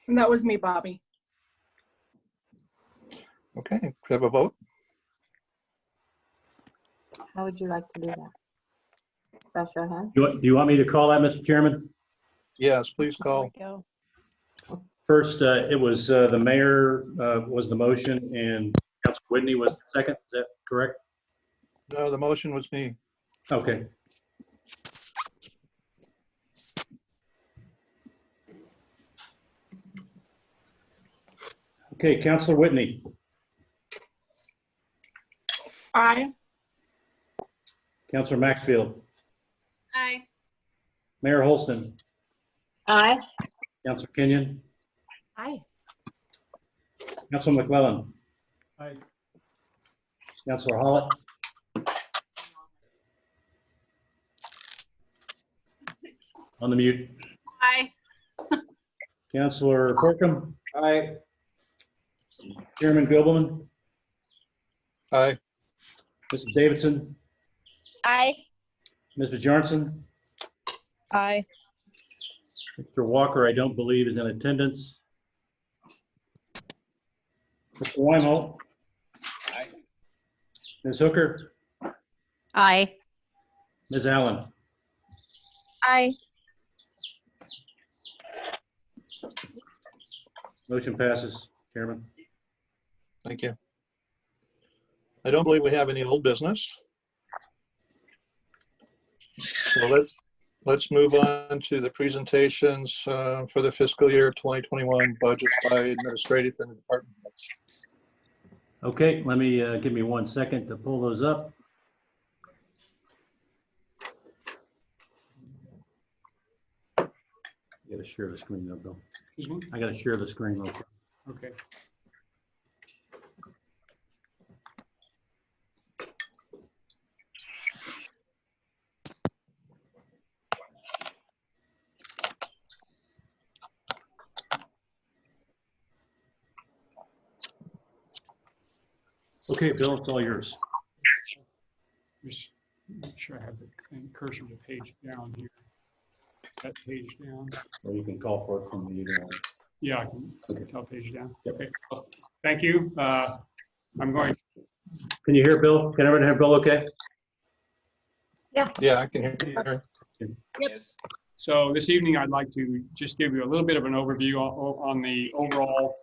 And that was me, Bobby. Okay, could I have a vote? How would you like to do that? Raise your hand. Do you want me to call that, Mr. Chairman? Yes, please call. First, it was the mayor was the motion and Councilor Whitney was the second. Is that correct? No, the motion was me. Okay. Okay, Councilor Whitney. Aye. Councilor Maxfield. Aye. Mayor Holston. Aye. Councilor Kenyon. Aye. Councilor McClellan. Aye. Councilor Hollett. On the mute. Aye. Councilor Corkum. Aye. Chairman Gobelman. Aye. Mrs. Davidson. Aye. Mr. Johnson. Aye. Mr. Walker, I don't believe is in attendance. Mr. Weinhold. Aye. Ms. Hooker. Aye. Ms. Allen. Aye. Motion passes, Chairman. Thank you. I don't believe we have any old business. So let's move on to the presentations for the fiscal year 2021 budget by administrative and department heads. Okay, let me give me 1 second to pull those up. I gotta share the screen though, Bill. Excuse me? I gotta share the screen real quick. Okay. Okay, Bill, it's all yours. Just make sure I have the cursor to page down here. That page down. Or you can call for it from the Yeah, I can tell page down. Yep. Okay. Thank you. I'm going. Can you hear Bill? Can everyone hear Bill okay? Yeah, I can hear. So this evening, I'd like to just give you a little bit of an overview on the overall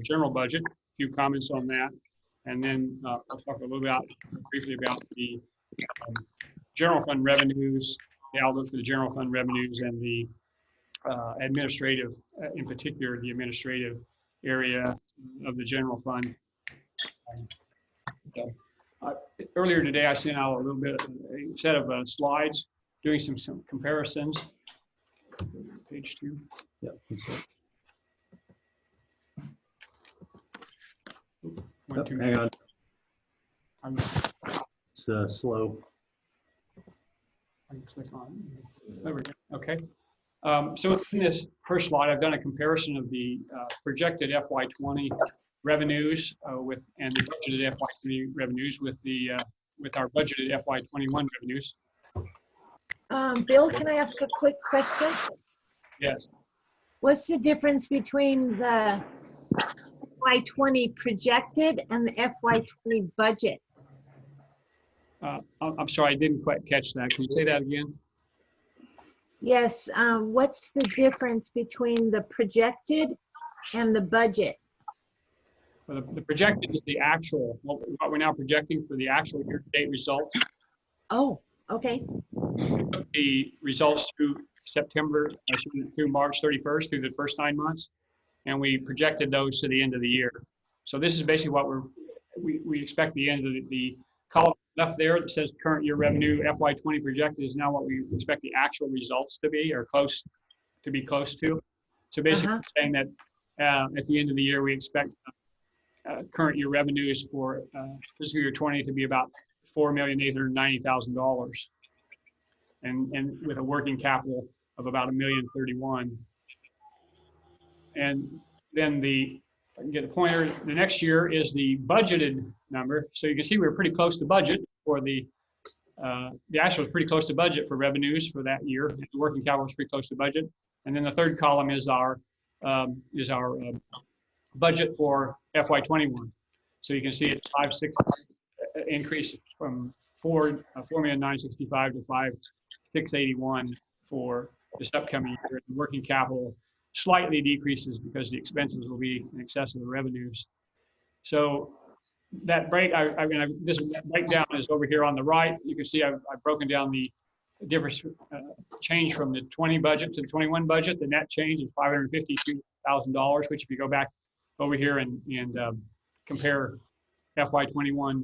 general budget, a few comments on that, and then I'll talk a little bit briefly about the general fund revenues, the outlook for the general fund revenues, and the administrative, in particular, the administrative area of the general fund. Earlier today, I sent out a little bit, a set of slides doing some comparisons. Page 2. Yeah. Went too Hang on, I'm- it's slow. I can click on. There we go. Okay. So in this first slide, I've done a comparison of the projected FY20 revenues and the budgeted FY20 revenues with our budgeted FY21 revenues. Bill, can I ask a quick question? Yes. What's the difference between the FY20 projected and the FY20 budget? I'm sorry, I didn't quite catch that. Can you say that again? Yes, what's the difference between the projected and the budget? Well, the projected is the actual, what we're now projecting for the actual year-to-date results. Oh, okay. We took the results through September, through March 31st, through the first 9 months, and we projected those to the end of the year. So this is basically what we expect the end of the column left there that says current year revenue FY20 projected is now what we expect the actual results to be, or close to. So basically saying that at the end of the year, we expect current year revenues for fiscal year 20 to be about $4,890,000, and with a working capital of about $1,031,000. And then if I can get the pointer, the next year is the budgeted number. So you can see we're pretty close to budget for the actual is pretty close to budget for revenues for that year. The working capital is pretty close to budget. And then the third column is our is our budget for FY21. So you can see it's 5.6 increase from 4,965,000 to 5,681 for this upcoming year. The working capital slightly decreases because the expenses will be in excess of the revenues. So that this breakdown is over here on the right. You can see I've broken down the difference change from the 20 budget to the 21 budget. The net change is $552,000, which if you go back over here and compare FY21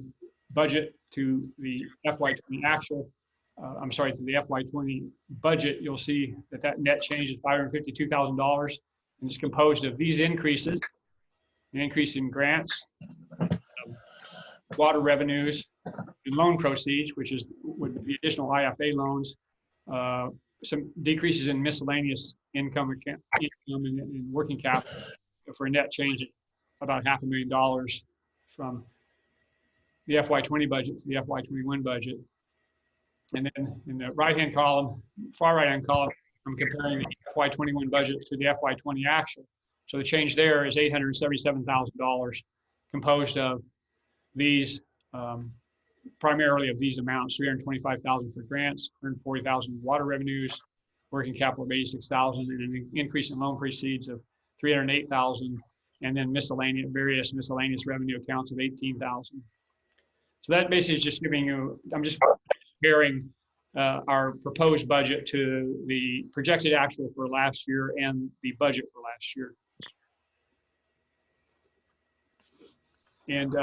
budget to the FY20 actual, to the FY20 budget, you'll see that net change is $552,000, and it's composed of these increases: an increase in grants, water revenues, and loan proceeds, which would be additional IFA loans, some decreases in miscellaneous income and working capital, for a net change of about $500,000 from the FY20 budget to the FY21 budget. And then in the right-hand column, far right-hand column, I'm comparing the FY21 budget to the FY20 actual. So the change there is $877,000, composed of these, primarily of these amounts: $325,000 for grants, $140,000 water revenues, working capital of $86,000, and an increase in loan proceeds of $308,000, and then various miscellaneous revenue accounts of $18,000. So that basically is just giving you, I'm just comparing our proposed budget to the projected actual for last year and the budget for last year. And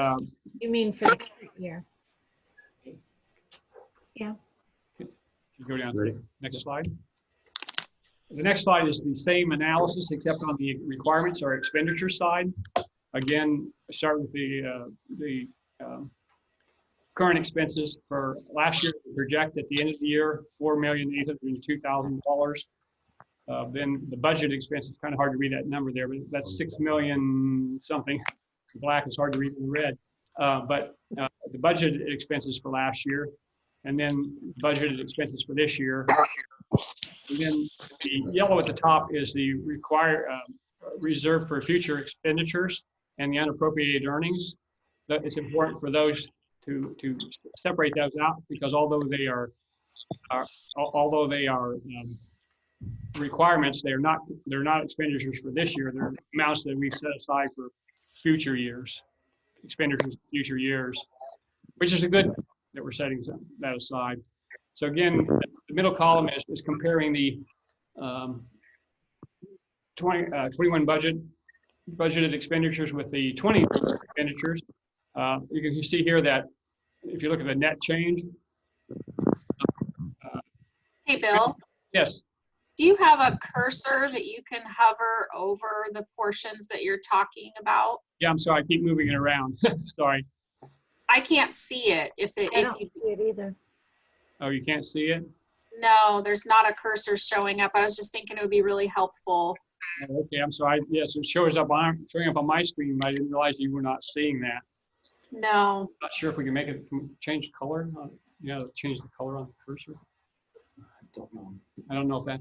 You mean for the current year? Yeah. you go down to the next slide. The next slide is the same analysis, except on the requirements or expenditure side. Again, start with the current expenses for last year. We project at the end of the year $4,802,000. Then the budget expense is kind of hard to read that number there, but that's 6 million something. Black is hard to read in red. But the budgeted expenses for last year, and then budgeted expenses for this year. And then the yellow at the top is the reserve for future expenditures and the unappropriated earnings. It's important for those to separate those out, because although they are requirements, they're not expenditures for this year. They're amounts that we've set aside for future years, expenditures for future years, which is a good thing that we're setting that aside. So again, the middle column is comparing the 21 budgeted expenditures with the 20 expenditures. You can see here that if you look at the net change. Hey, Bill. Yes. Do you have a cursor that you can hover over the portions that you're talking about? Yeah, I'm sorry. I keep moving it around. Sorry. I can't see it. I don't see it either. Oh, you can't see it? No, there's not a cursor showing up. I was just thinking it would be really helpful. Okay, I'm sorry. Yes, it showing up on my screen, but I didn't realize you were not seeing that. No. Not sure if we can make it change color. Change the color on the cursor. I don't know if that.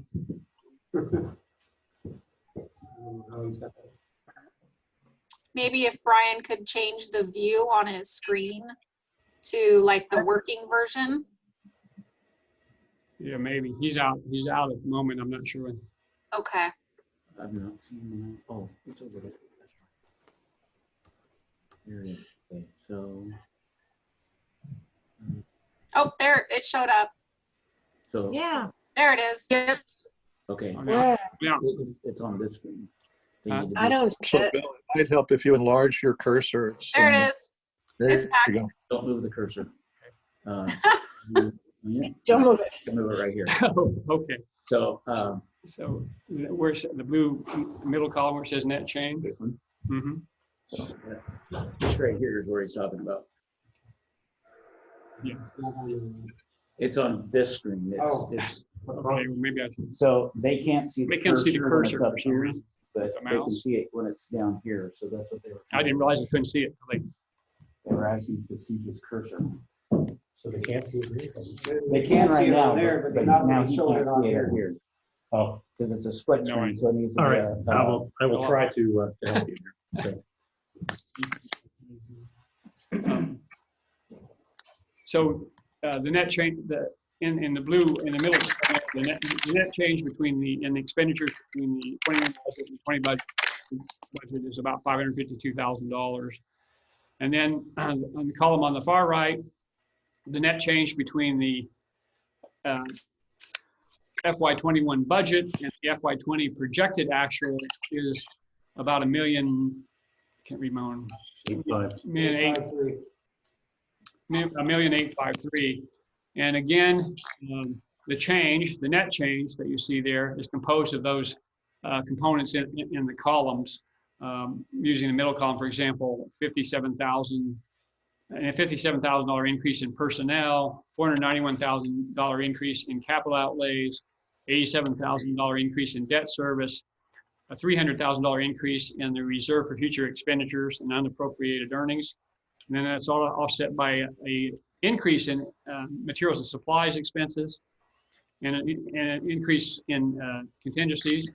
Maybe if Brian could change the view on his screen to like the working version. Yeah, maybe. He's out at the moment. I'm not sure when. Okay. I've not seen that. Oh, it's over there. Here it is. Okay, so. Oh, there, it showed up. So. Yeah. There it is. Yep. Okay. Yeah. It's on this screen. I don't see So it. Bill, it might help if you enlarge your cursor. There it is. There It's back. you go. Don't move the cursor. Don't move it. Move it right here. Oh, okay. So, So where's the blue middle column where it says net change? this one. Mm-hmm. This right here is where he's talking about. Yeah. It's on this screen. It's Okay, well, maybe I should. so they can't see the They can't see the when it's cursor up for some here, reason. but The they can mouse. see it when it's down here. So that's what they were. I didn't realize you couldn't see it. Like, They were asking to see his cursor. So they can't see it. They can right now, there, but but they're not now gonna he show can't it on see it here. here. Oh, because it's a split No, screen, so it needs to all be right. a. I will try to help you here. So, So the net change, in the blue, in the middle, the net change between in the expenditures between the 21 budget and 20 budget is about $552,000. And then on the column on the far right, the net change between the FY21 budget and the FY20 projected actual is about can't read my own, $1,853,000. And again, the net change that you see there is composed of those components in the columns. Using the middle column, for example, $57,000 increase in personnel, $491,000 increase in capital outlays, $87,000 increase in debt service, a $300,000 increase in the reserve for future expenditures and unappropriated earnings. And then that's all offset by a increase in materials and supplies expenses and an increase in contingencies,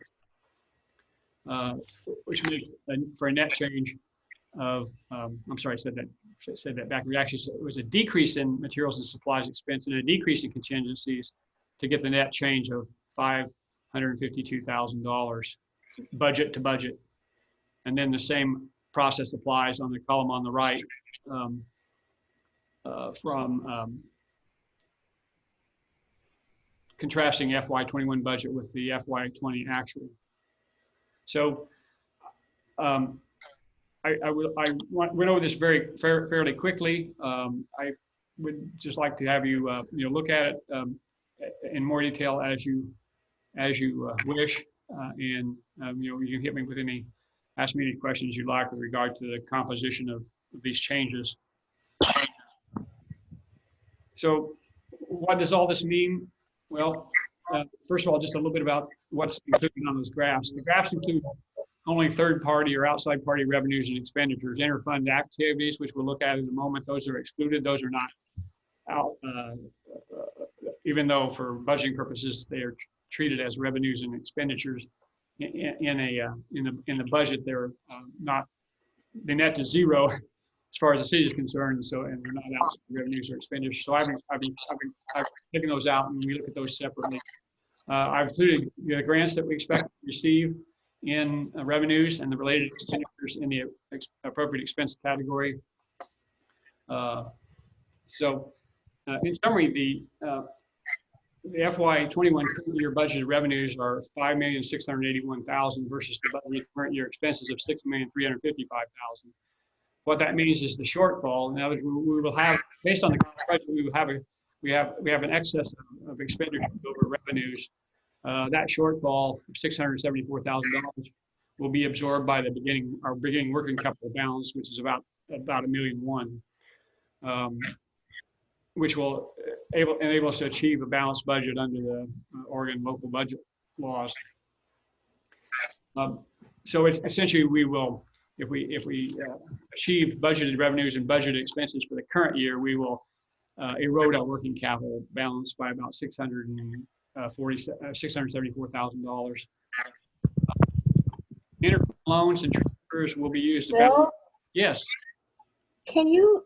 which makes for a net change of, I'm sorry, I said that backwards. Actually, it was a decrease in materials and supplies expense and a decrease in contingencies to get the net change of $552,000 budget to budget. And then the same process applies on the column on the right from contrasting FY21 budget with the FY20 actual. So I went over this fairly quickly. I would just like to have you look at it in more detail as you wish, and you can hit me with ask me any questions you'd like with regard to the composition of these changes. So what does all this mean? Well, first of all, just a little bit about what's included on those graphs. The graphs include only third-party or outside party revenues and expenditures. Interfund activities, which we'll look at in a moment, those are excluded. Those are not out, even though for budgeting purposes they are treated as revenues and expenditures. In the budget, they're they net to zero as far as the city is concerned. So, and they're not outside revenues or expenditures. So I've taken those out, and we look at those separately. I've included the grants that we expect to receive in revenues and the related expenditures in the appropriate expense category. So in summary, the FY21 year budgeted revenues are $5,681,000 versus the current year expenses of $6,355,000. What that means is the shortfall. Now we will have, based on the budget, we have an excess of expenditures over revenues. That shortfall of $674,000 will be absorbed by our beginning working capital balance, which is about $1.1 million, which will enable us to achieve a balanced budget under the Oregon local budget laws. So it's essentially we will, if we achieve budgeted revenues and budgeted expenses for the current year, we will erode our working capital balance by about $674,000. Loans and transfers will be used. Bill, Yes. can you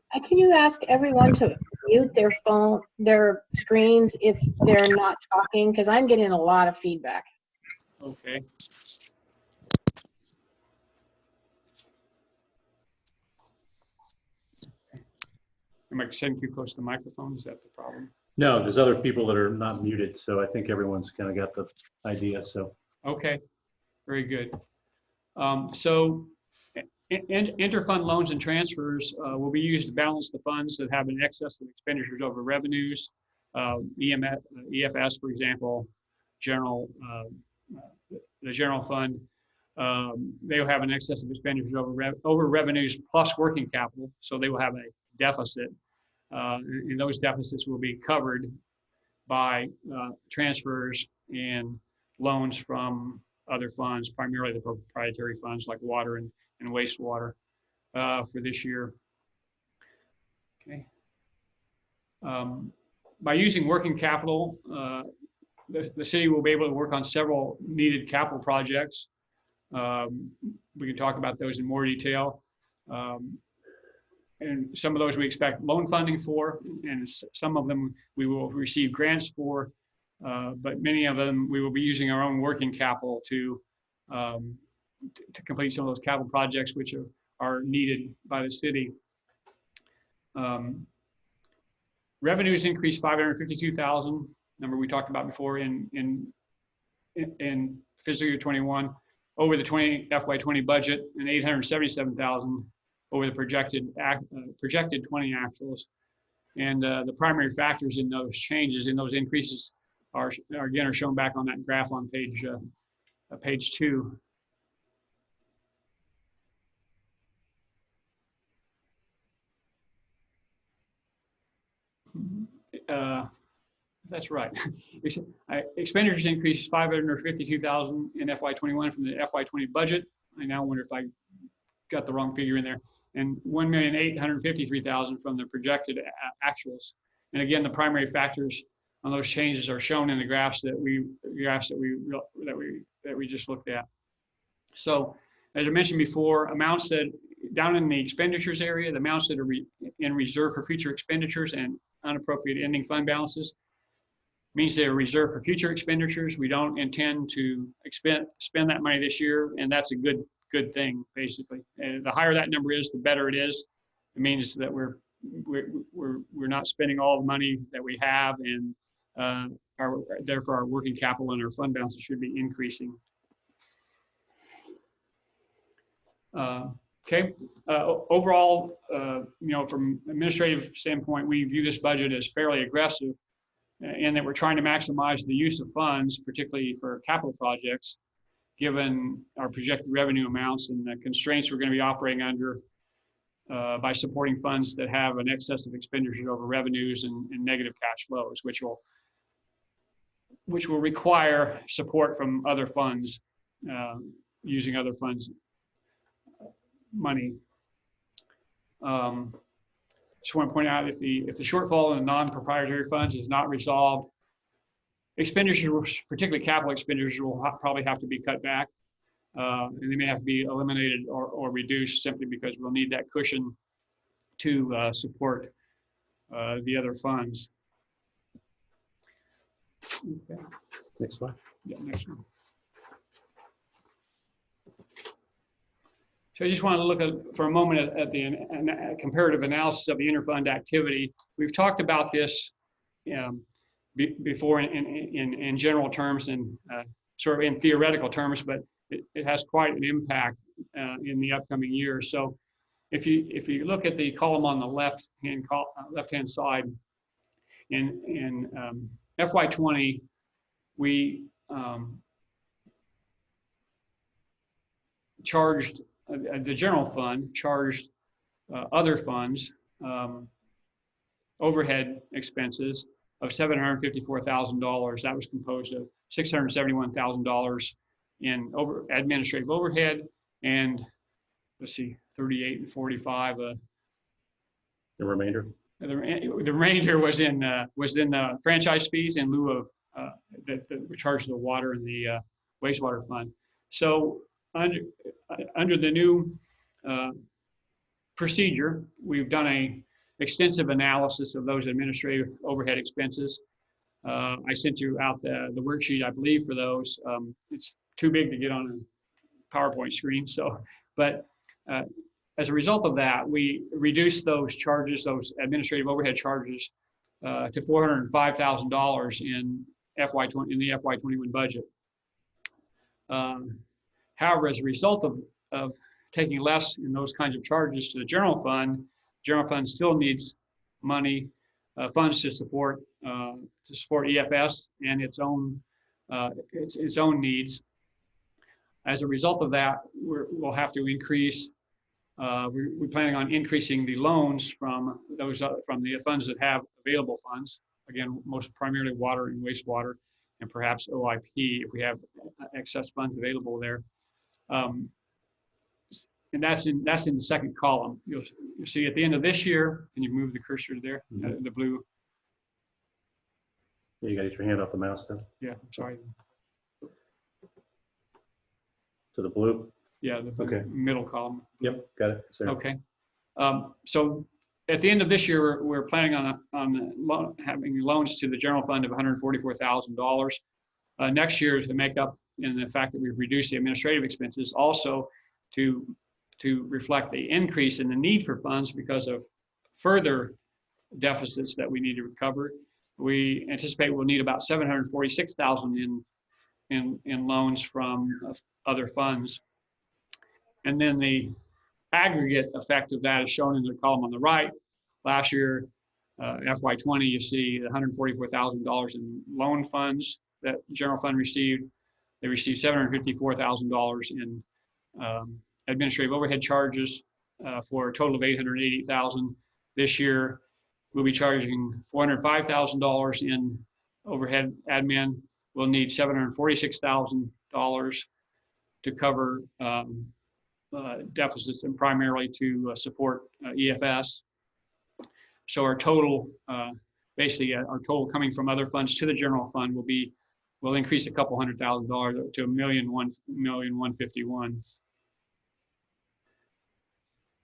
ask everyone to mute their screens if they're not talking? Because I'm getting a lot of feedback. Okay. Am I sitting too close to the microphone? Is that the problem? no, there's other people that are not muted, so I think everyone's kind of got the idea. So Okay, very good. So interfund loans and transfers will be used to balance the funds that have an excess of expenditures over revenues. EFS, for example, the general fund, they will have an excess of expenditures over revenues plus working capital, so they will have a deficit. And those deficits will be covered by transfers and loans from other funds, primarily the proprietary funds like water and wastewater for this year. Okay. By using working capital, the city will be able to work on several needed capital projects. We can talk about those in more detail. And some of those we expect loan funding for, and some of them we will receive grants for, but many of them we will be using our own working capital to complete some of those capital projects which are needed by the city. Revenues increased 552,000, number we talked about before in fiscal year 21 over the FY20 budget, and 877,000 over the projected 20 actuals. And the primary factors in those changes, in those increases, are shown back on that graph on page 2. That's right. Expenditures increased 552,000 in FY21 from the FY20 budget. I now wonder if I got the wrong figure in there. And 1,853,000 from the projected actuals. And again, the primary factors on those changes are shown in the graphs that we just looked at. So, as I mentioned before, amounts that down in the expenditures area, the amounts that are in reserve for future expenditures and unappropriated ending fund balances means they're reserved for future expenditures. We don't intend to spend that money this year, and that's a good thing, basically. And the higher that number is, the better it is. It means that we're not spending all the money that we have, and therefore our working capital and our fund balances should be increasing. Okay. Overall, from administrative standpoint, we view this budget as fairly aggressive, in that we're trying to maximize the use of funds, particularly for capital projects, given our projected revenue amounts and the constraints we're going to be operating under by supporting funds that have an excess of expenditures over revenues and negative cash flows, which will require support from other funds, using other funds' money. Just want to point out, if the shortfall in the non-proprietary funds is not resolved, expenditures, particularly capital expenditures, will probably have to be cut back, and they may have to be eliminated or reduced, simply because we'll need that cushion to support the other funds. Okay. Next slide. Yeah, next one. So I just want to look for a moment at the comparative analysis of the interfund activity. We've talked about this before in general terms and sort of in theoretical terms, but it has quite an impact in the upcoming year. So if you look at the column on the left-hand side, in FY20, we charged the general fund charged other funds overhead expenses of $754,000. That was composed of $671,000 in administrative overhead, and let's see, 38 and 45. The remainder. The remainder was in the franchise fees in lieu of that we charged the water and the wastewater fund. So under the new procedure, we've done an extensive analysis of those administrative overhead expenses. I sent you out the worksheet, I believe, for those. It's too big to get on a PowerPoint screen. So, but as a result of that, we reduced those charges, those administrative overhead charges, to $405,000 in the FY21 budget. However, as a result of taking less in those kinds of charges to the general fund still needs money, funds to support EFS and its own needs. As a result of that, we'll have to increase. We're planning on increasing the loans from the funds that have available funds. Again, most primarily water and wastewater, and perhaps OIP if we have excess funds available there. And that's in the second column. You'll see at the end of this year, and you move the cursor there, the blue. You got your hand off the mouse then, Yeah, sorry. to the blue. Yeah, the Okay. middle column. Yep, got it. It's there. Okay. So at the end of this year, we're planning on having loans to the general fund of $144,000. Next year, to make up in the fact that we've reduced the administrative expenses, also to reflect the increase in the need for funds because of further deficits that we need to recover. We anticipate we'll need about $746,000 in loans from other funds. And then the aggregate effect of that is shown in the column on the right. Last year, FY20, you see $144,000 in loan funds that general fund received. They received $754,000 in administrative overhead charges for a total of $880,000. This year, we'll be charging $405,000 in overhead admin. We'll need $746,000 to cover deficits and primarily to support EFS. So our total, basically our total coming from other funds to the general fund will increase a couple $100,000 to $1,151,000.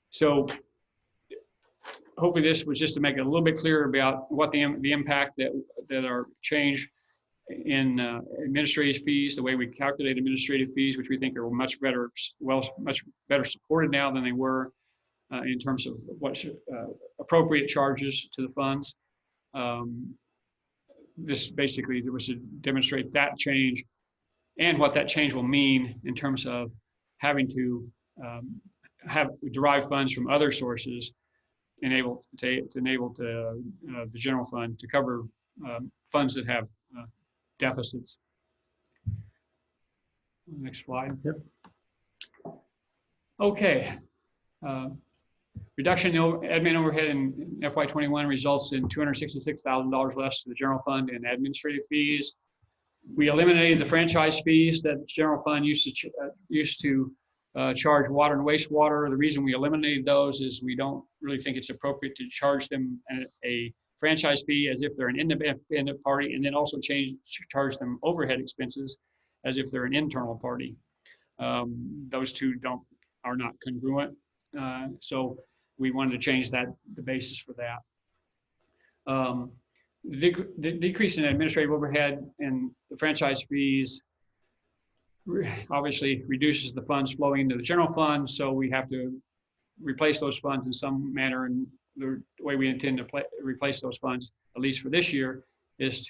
So hopefully this was just to make it a little bit clearer about what the impact that our change in administrative fees, the way we calculate administrative fees, which we think are much better supported now than they were in terms of what's appropriate charges to the funds. This basically was to demonstrate that change and what that change will mean in terms of having to derive funds from other sources, enable the general fund to cover funds that have deficits. Next slide. Yep. Okay. Reduction in admin overhead in FY21 results in $266,000 less to the general fund in administrative fees. We eliminated the franchise fees that the general fund used to charge water and wastewater. The reason we eliminated those is we don't really think it's appropriate to charge them a franchise fee as if they're an independent party, and then also charge them overhead expenses as if they're an internal party. Those two are not congruent. So we wanted to change the basis for that. The decrease in administrative overhead and the franchise fees obviously reduces the funds flowing into the general fund, so we have to replace those funds in some manner, and the way we intend to replace those funds, at least for this year, is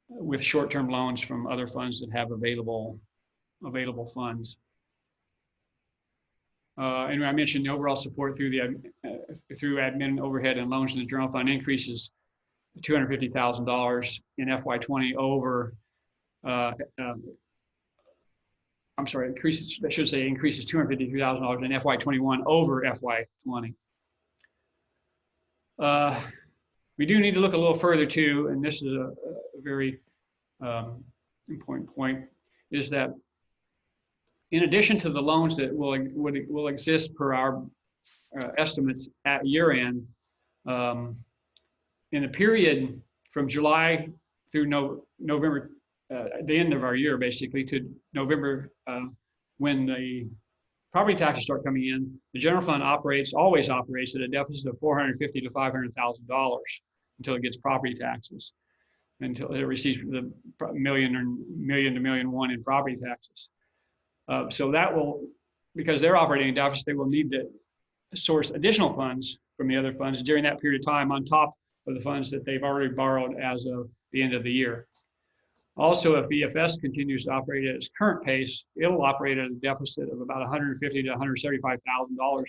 with short-term loans from other funds that have available funds. And I mentioned the overall support through admin overhead and loans in the general fund increases $250,000 in FY20 over. I'm sorry, increases $253,000 in FY21 over FY20. We do need to look a little further too, and this is a very important point, is that in addition to the loans that will exist per our estimates at year end, in a period from July through November, the end of our year basically, to November, when the property taxes start coming in, the general fund always operates at a deficit of $450,000 to $500,000 until it gets property taxes, until it receives the million to $1.1 million in property taxes. So that will, because they're operating a deficit, they will need to source additional funds from the other funds during that period of time on top of the funds that they've already borrowed as of the end of the year. Also, if EFS continues to operate at its current pace, it'll operate at a deficit of about $150,000 to $175,000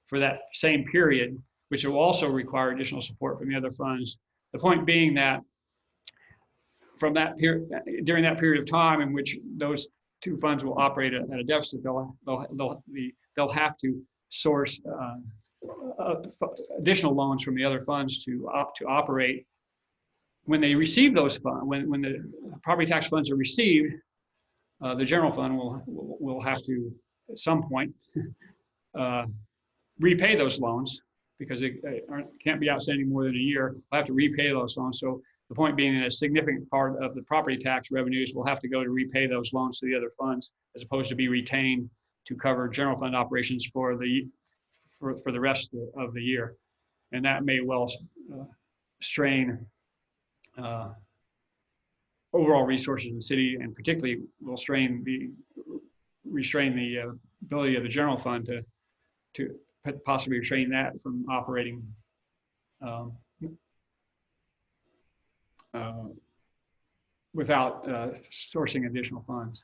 for that same period, which will also require additional support from the other funds. The point being that from that period, during that period of time in which those two funds will operate at a deficit, they'll have to source additional loans from the other funds to operate. When they receive those funds, when the property tax funds are received, the general fund will have to, at some point, repay those loans because they can't be outstanding more than a year. They'll have to repay those loans. So The point being that a significant part of the property tax revenues will have to go to repay those loans to the other funds, as opposed to be retained to cover general fund operations for the rest of the year. And that may well strain overall resources in the city, and particularly will restrain the ability of the general fund to possibly restrain that from operating without sourcing additional funds.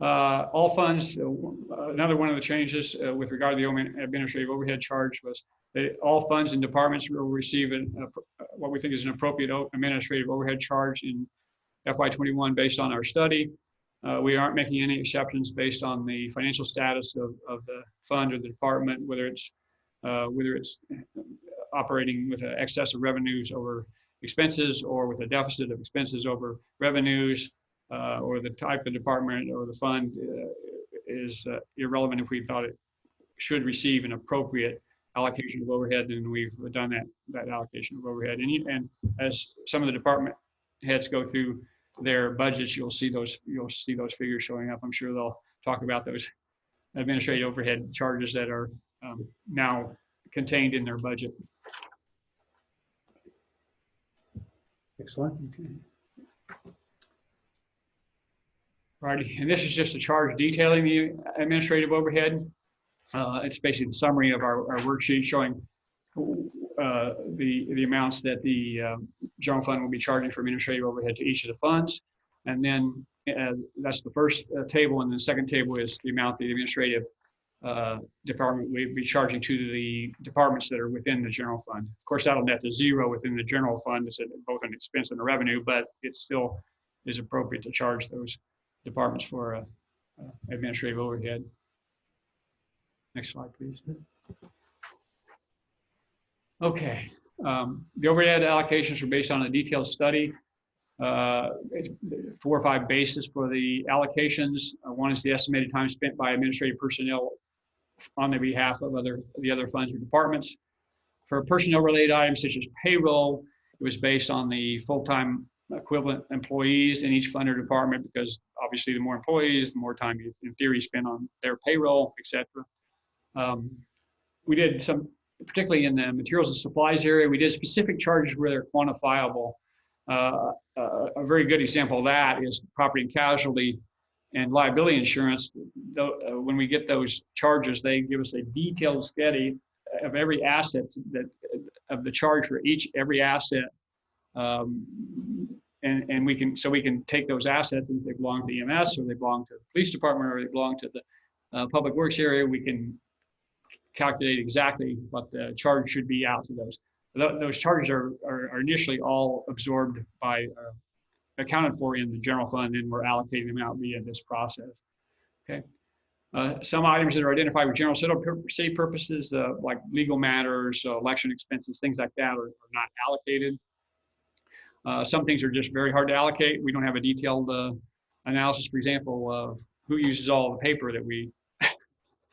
All funds, another one of the changes with regard to the administrative overhead charge was that all funds and departments will receive what we think is an appropriate administrative overhead charge in FY21 based on our study. We aren't making any exceptions based on the financial status of the fund or the department, whether it's operating with an excess of revenues over expenses, or with a deficit of expenses over revenues, or the type of department or the fund is irrelevant. If we thought it should receive an appropriate allocation of overhead, then we've done that allocation of overhead. And as some of the department heads go through their budgets, you'll see those figures showing up. I'm sure they'll talk about those administrative overhead charges that are now contained in their budget. Excellent. Okay. Alrighty, and this is just a charge detailing the administrative overhead. It's basically the summary of our worksheet showing the amounts that the general fund will be charging for administrative overhead to each of the funds. And then that's the first table, and the second table is the amount the administrative department will be charging to the departments that are within the general fund. Of course, that'll net to zero within the general fund. It's both an expense and a revenue, but it still is appropriate to charge those departments for administrative overhead. Next slide, please. Okay, the overhead allocations are based on a detailed study. 4 or 5 bases for the allocations. One is the estimated time spent by administrative personnel on the behalf of the other funds or departments. For personnel-related items such as payroll, it was based on the full-time equivalent employees in each fund or department, because obviously the more employees, the more time you, in theory, spend on their payroll, etc. We did some, particularly in the materials and supplies area, we did specific charges where they're quantifiable. A very good example of that is property and casualty and liability insurance. When we get those charges, they give us a detailed study of every asset, of the charge for every asset. And we can take those assets, and if they belong to EMS, or they belong to the police department, or they belong to the public works area, we can calculate exactly what the charge should be out to those. Those charges are initially all absorbed by, accounted for in the general fund, and we're allocating them out via this process. Okay. Some items that are identified with general city purposes, like legal matters, election expenses, things like that, are not allocated. Some things are just very hard to allocate. We don't have a detailed analysis, for example, of who uses all the paper that we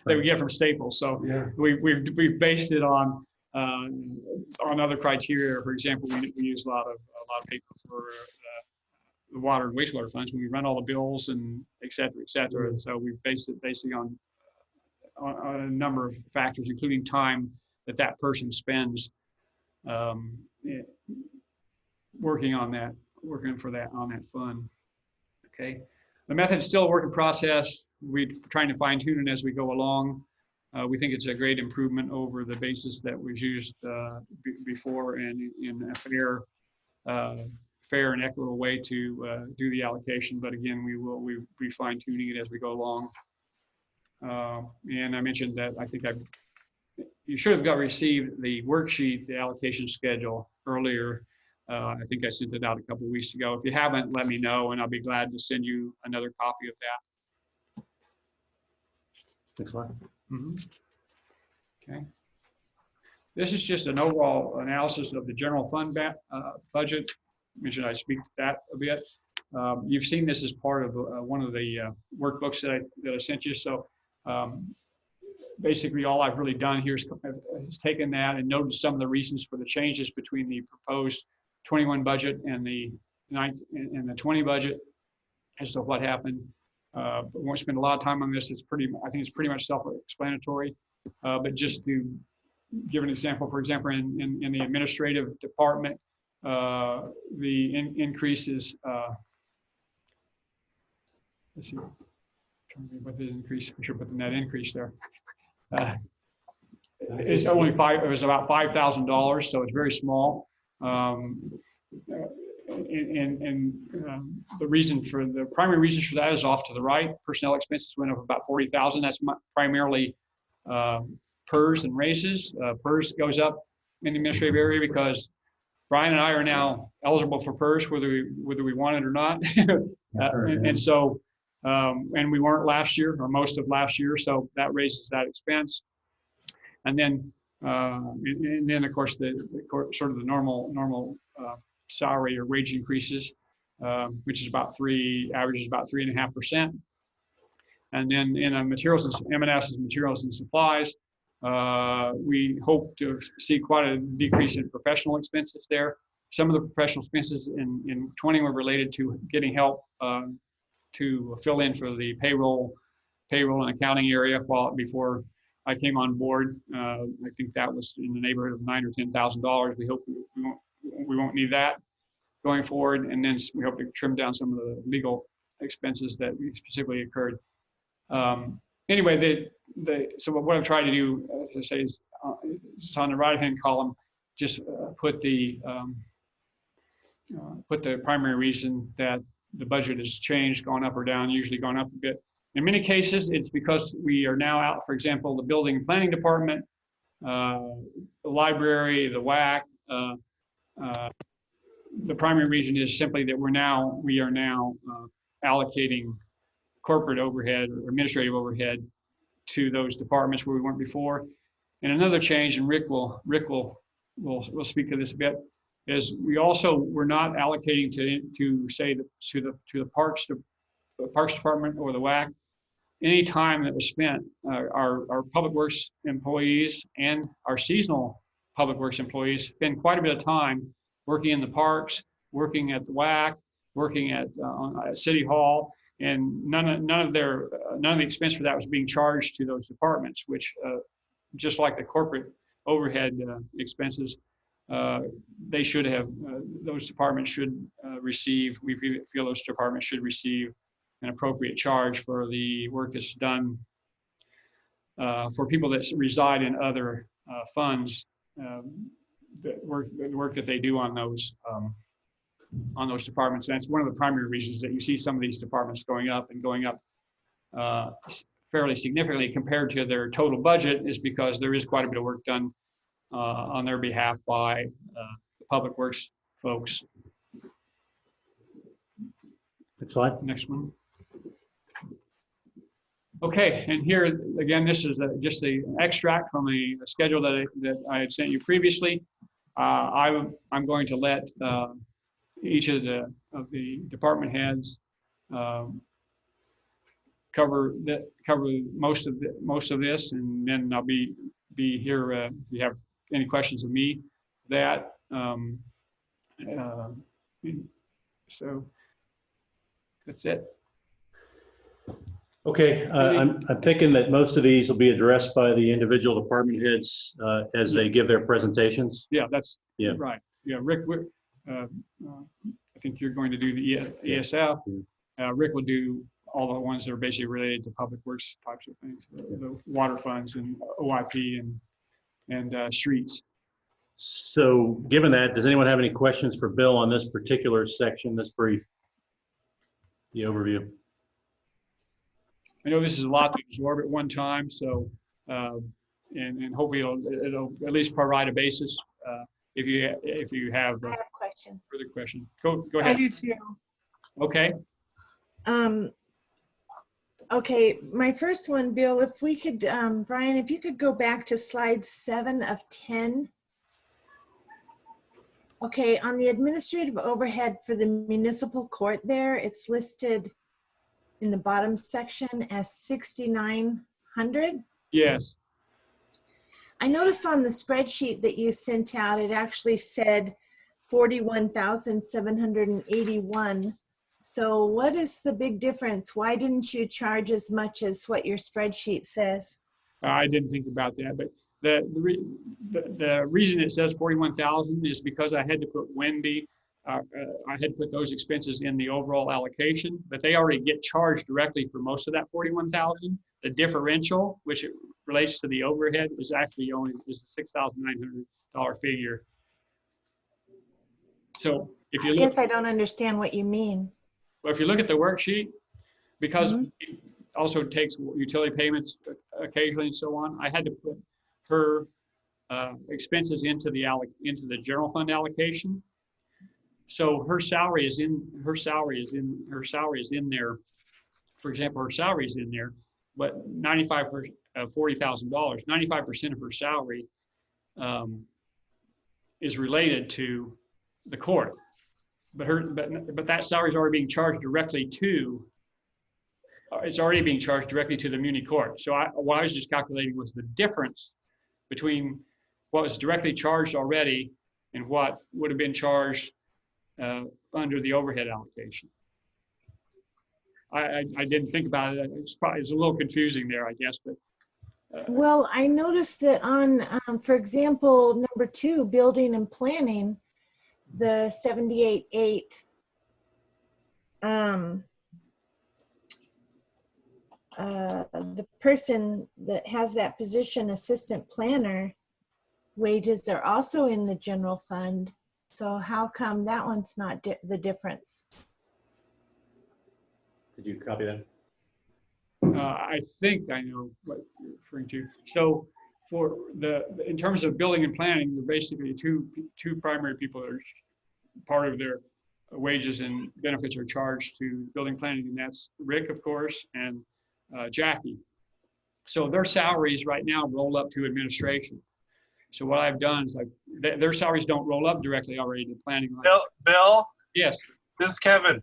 get from Staples. So yeah, we've based it on other criteria. For example, we use a lot of paper for the water and wastewater funds when we run all the bills and et cetera, et cetera. And so we've based it basically on a number of factors, including time that person spends working on that fund. Okay, the method is still a work in process. We're trying to fine tune it as we go along. We think it's a great improvement over the basis that was used before, and in a fair and equitable way to do the allocation. But again, we'll be fine tuning it as we go along. And I mentioned that I think you should have received the worksheet, the allocation schedule, earlier. I think I sent it out a couple of weeks ago. If you haven't, let me know, and I'll be glad to send you another copy of that. Next slide. Mm-hmm. Okay. This is just an overall analysis of the general fund budget. I mentioned I speak to that a bit. You've seen this as part of one of the workbooks that I sent you. So basically all I've really done here is taken that and noted some of the reasons for the changes between the proposed 21 budget and the 20 budget as to what happened. But we won't spend a lot of time on this. I think it's pretty much self-explanatory. But just to give an example, for example, in the administrative department, the increase is, let's see, what the increase, we should put the net increase there. It's only it was about $5,000, so it's very small. The primary reason for that is off to the right. Personnel expenses went up about 40,000. That's primarily PERS and raises. PERS goes up in the administrative area because Brian and I are now eligible for PERS whether we want it or not. And we weren't last year or most of last year, so that raises that expense. And then of course sort of the normal salary or wage increases, which is averages about 3.5%. And then in materials and M&S materials and supplies, we hope to see quite a decrease in professional expenses there. Some of the professional expenses in 20 were related to getting help to fill in for the payroll and accounting area before I came on board. I think that was in the neighborhood of $9,000 or $10,000. We hope we won't need that going forward. And then we hope to trim down some of the legal expenses that specifically occurred. Anyway, so what I'm trying to do, as I say, is on the right-hand column, just put the primary reason that the budget has changed, gone up or down, usually gone up a bit. In many cases, it's because we are now out, for example, the building and planning department, the library, the WAC. The primary reason is simply that we are now allocating corporate overhead or administrative overhead to those departments where we weren't before. And another change, and Rick will speak to this a bit, is we're not allocating to the parks department or the WAC any time that was spent. Our public works employees and our seasonal public works employees spend quite a bit of time working in the parks, working at the WAC, working at City Hall, and none of the expense for that was being charged to those departments, which just like the corporate overhead expenses, they should have, those departments should receive, we feel those departments should receive an appropriate charge for the work that's done for people that reside in other funds, the work that they do on those departments. And that's one of the primary reasons that you see some of these departments going up fairly significantly compared to their total budget, is because there is quite a bit of work done on their behalf by the public works folks. Next slide. Next one. Okay, and here again, this is just the extract from a schedule that I had sent you previously. I'm going to let each of the department heads cover most of this, and then I'll be here if you have any questions of me. So that's it. Okay, I'm thinking that most of these will be addressed by the individual department heads as they give their presentations. Yeah, that's Yeah. right. Yeah, Rick, I think you're going to do the ESF. Rick will do all the ones that are basically related to public works types of things, the water funds and OIP and streets. So given that, does anyone have any questions for Bill on this particular section, this brief, the overview? I know this is a lot to absorb at one time, so and hopefully it'll at least provide a basis. If you have I have questions. further questions, go I ahead. do too. Okay. Okay, my first one, Bill, if we could, Brian, if you could go back to slide 7 of 10. Okay, on the administrative overhead for the municipal court there, it's listed in the bottom section as 6,900. Yes. I noticed on the spreadsheet that you sent out, it actually said 41,781. So what is the big difference? Why didn't you charge as much as what your spreadsheet says? I didn't think about that, but the reason it says 41,000 is because I had to put Wendy, I had to put those expenses in the overall allocation, but they already get charged directly for most of that 41,000. The differential, which it relates to the overhead, is actually only is the $6,900 figure. So if you I look, guess I don't understand what you mean. well, if you look at the worksheet, because Mhm. it also takes utility payments occasionally and so on, I had to put her expenses into the general fund allocation. So her salary is in there. For example, her salary is in there, but 95% of $40,000, 95% of her salary is related to the court. But that salary is already being charged directly to. It's already being charged directly to the muni court. So what I was just calculating was the difference between what was directly charged already and what would have been charged under the overhead allocation. I didn't think about it. It's a little confusing there, I guess, but. Well, I noticed that on, for example, number 2, building and planning, the 78.8, the person that has that position, assistant planner, wages are also in the general fund. So how come that one's not the difference? Did you copy that? I think I know what you're referring to. So for in terms of building and planning, there are basically two primary people that are part of their wages and benefits are charged to building planning, and that's Rick, of course, and Jackie. So their salaries right now roll up to administration. So what I've done is their salaries don't roll up directly already to planning. Bill? Yes. This is Kevin.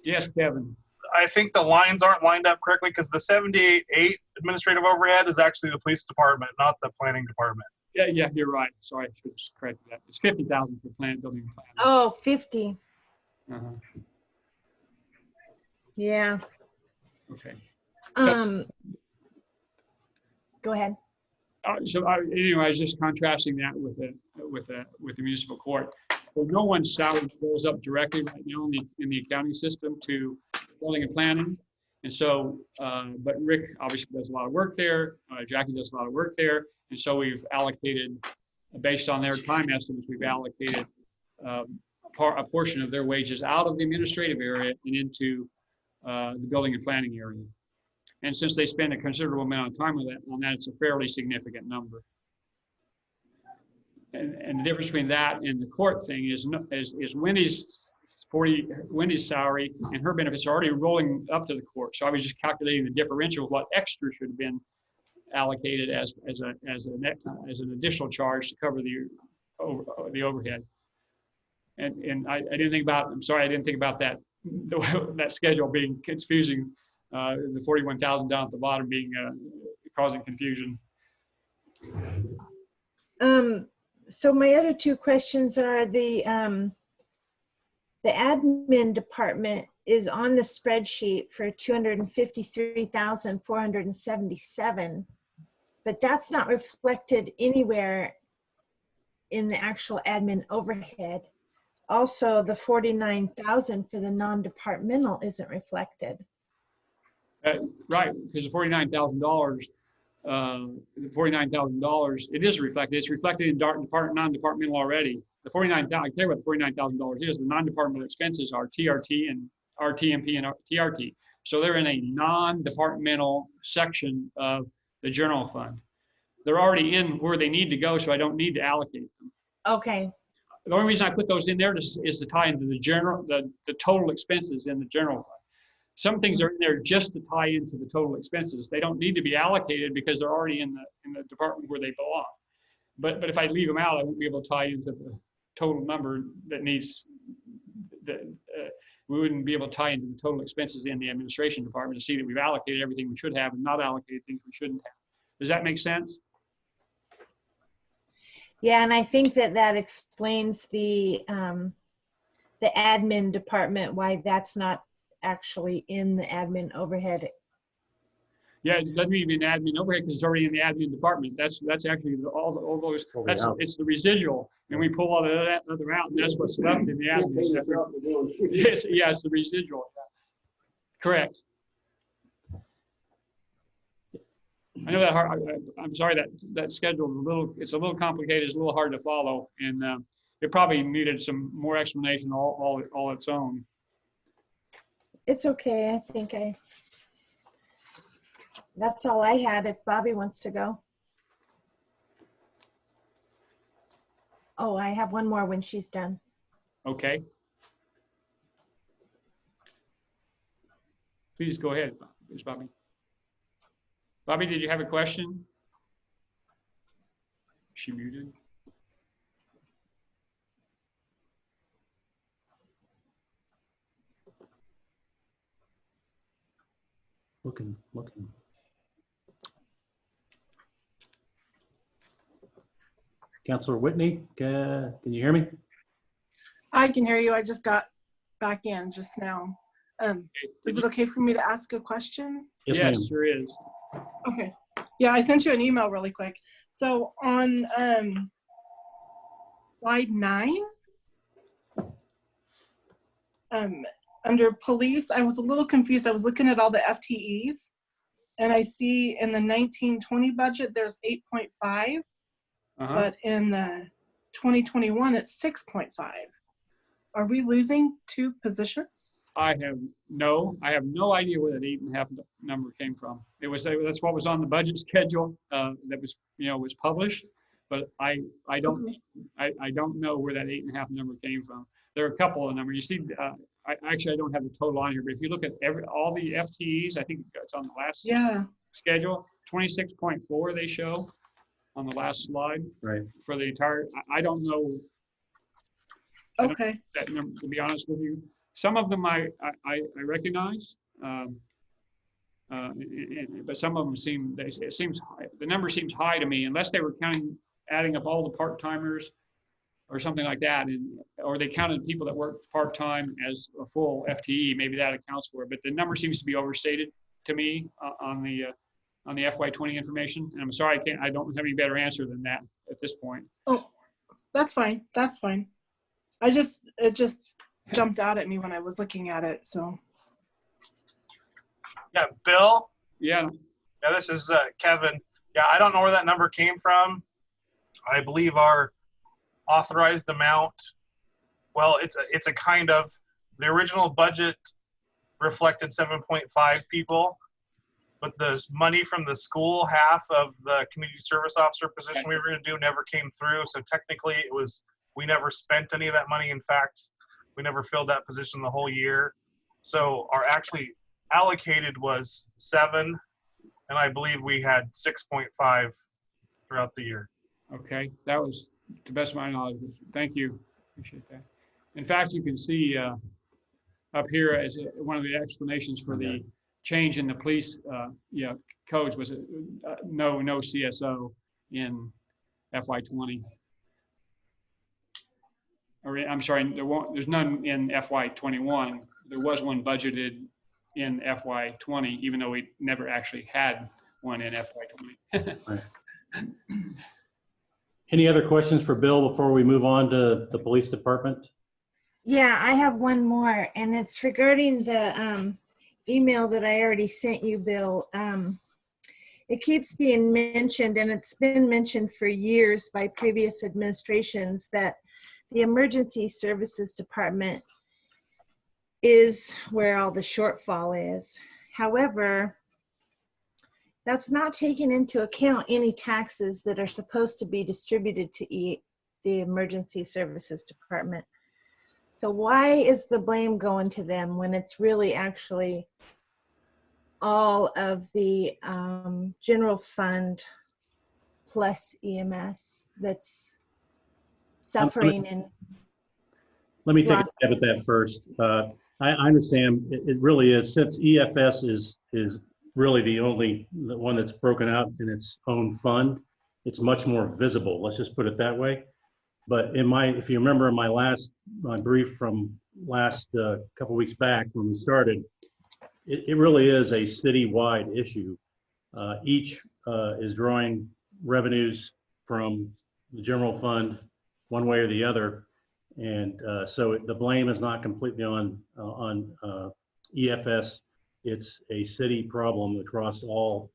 Yes, Kevin. I think the lines aren't lined up correctly because the 78.8 administrative overhead is actually the police department, not the planning department. Yeah, you're right. Sorry, I should have corrected that. It's 50,000 for building and planning. Oh, 50. Uh-huh. Yeah. Okay. Go ahead. Anyway, I was just contrasting that with the municipal court. So no one's salary goes up directly right now in the accounting system to building and planning. And so, but Rick obviously does a lot of work there. Jackie does a lot of work there. And so we've allocated, based on their time estimates, we've allocated a portion of their wages out of the administrative area and into the building and planning area. And since they spend a considerable amount of time on that, it's a fairly significant number. And the difference between that and the court thing is Wendy's salary and her benefits are already rolling up to the court. So I was just calculating the differential of what extra should have been allocated as an additional charge to cover the overhead. And I didn't think about. I'm sorry, I didn't think about that that schedule being confusing. The 41,000 down at the bottom being causing confusion. So my other 2 questions are the admin department is on the spreadsheet for 253,477, but that's not reflected anywhere in the actual admin overhead. Also, the 49,000 for the non-departmental isn't reflected. Right, because the $49,000, it is reflected. It's reflected in non-departmental already. The $49,000, I can tell you what the $49,000 is. The non-departmental expenses are TRT and RTMP and TRT. So they're in a non-departmental section of the general fund. They're already in where they need to go, so I don't need to allocate them. Okay. The only reason I put those in there is to tie into the total expenses in the general fund. Some things are in there just to tie into the total expenses. They don't need to be allocated because they're already in the department where they belong. But if I leave them out, I won't be able to tie into the total number we wouldn't be able to tie into the total expenses in the administration department to see that we've allocated everything we should have and not allocated things we shouldn't have. Does that make sense? Yeah, and I think that explains the admin department, why that's not actually in the admin overhead. Yeah, it doesn't even admin overhead because it's already in the admin department. That's actually all those, it's the residual. And we pull all the other out, and that's what's left in the admin. Yes, yeah, it's the residual. Correct. I know that hard. I'm sorry that schedule is a little complicated. It's a little hard to follow, and it probably needed some more explanation all its own. It's okay. I think that's all I had. If Bobby wants to go. Oh, I have one more when she's done. Okay. Please go ahead, Ms. Bobby. Bobby, did you have a question? Is she muted? Looking. Counselor Whitney, can you hear me? I can hear you. I just got back in just now. Is it okay for me to ask a question? Yes, ma'am. Yes, sure is. Okay. Yeah, I sent you an email really quick. So on slide 9, under police, I was a little confused. I was looking at all the FTEs, and I see in the 1920 budget there's 8.5, but in the 2021 it's 6.5. Are we losing 2 positions? I have no idea where that 8.5 number came from. That's what was on the budget schedule that was published, but I don't know where that 8.5 number came from. There are a couple of numbers. You see, I don't have the total on here, but if you look at all the FTEs, I think it's on the last schedule, 26.4 they show on the last slide. Right. For the entire, I don't know. Okay. That number, to be honest with you, some of them I recognize, but some of them the number seems high to me, unless they were adding up all the part-timers or something like that, or they counted people that worked part-time as a full FTE. Maybe that accounts for it, but the number seems to be overstated to me on the FY20 information. And I'm sorry, I don't have any better answer than that at this point. Oh, that's fine. That's fine. It just jumped out at me when I was looking at it. So. Yeah, Bill. Yeah. Yeah, this is Kevin. Yeah, I don't know where that number came from. I believe our authorized amount. Well, it's a kind of, the original budget reflected 7.5 people, but the money from the school, half of the community service officer position we were going to do never came through. So technically we never spent any of that money. In fact, we never filled that position the whole year. So our actually allocated was 7, and I believe we had 6.5 throughout the year. Okay, that was, to the best of my knowledge. Thank you. Appreciate that. In fact, you can see up here as one of the explanations for the change in the police codes was no CSO in FY20. Or I'm sorry, there's none in FY21. There was one budgeted in FY20, even though we never actually had one in FY20. Right. Any other questions for Bill before we move on to the police department? Yeah, I have one more, and it's regarding the email that I already sent you, Bill. It keeps being mentioned, and it's been mentioned for years by previous administrations, that the emergency services department is where all the shortfall is. However, that's not taking into account any taxes that are supposed to be distributed to the emergency services department. So why is the blame going to them when it's really actually all of the general fund plus EMS that's suffering? And let me take a stab at that first. I understand it really is, since EFS is really the one that's broken out in its own fund. it's much more visible. Let's just put it that way. But if you remember in my brief from last couple weeks back when we started, it really is a citywide issue. Each is drawing revenues from the general fund one way or the other. And so the blame is not completely on EFS. It's a city problem across all,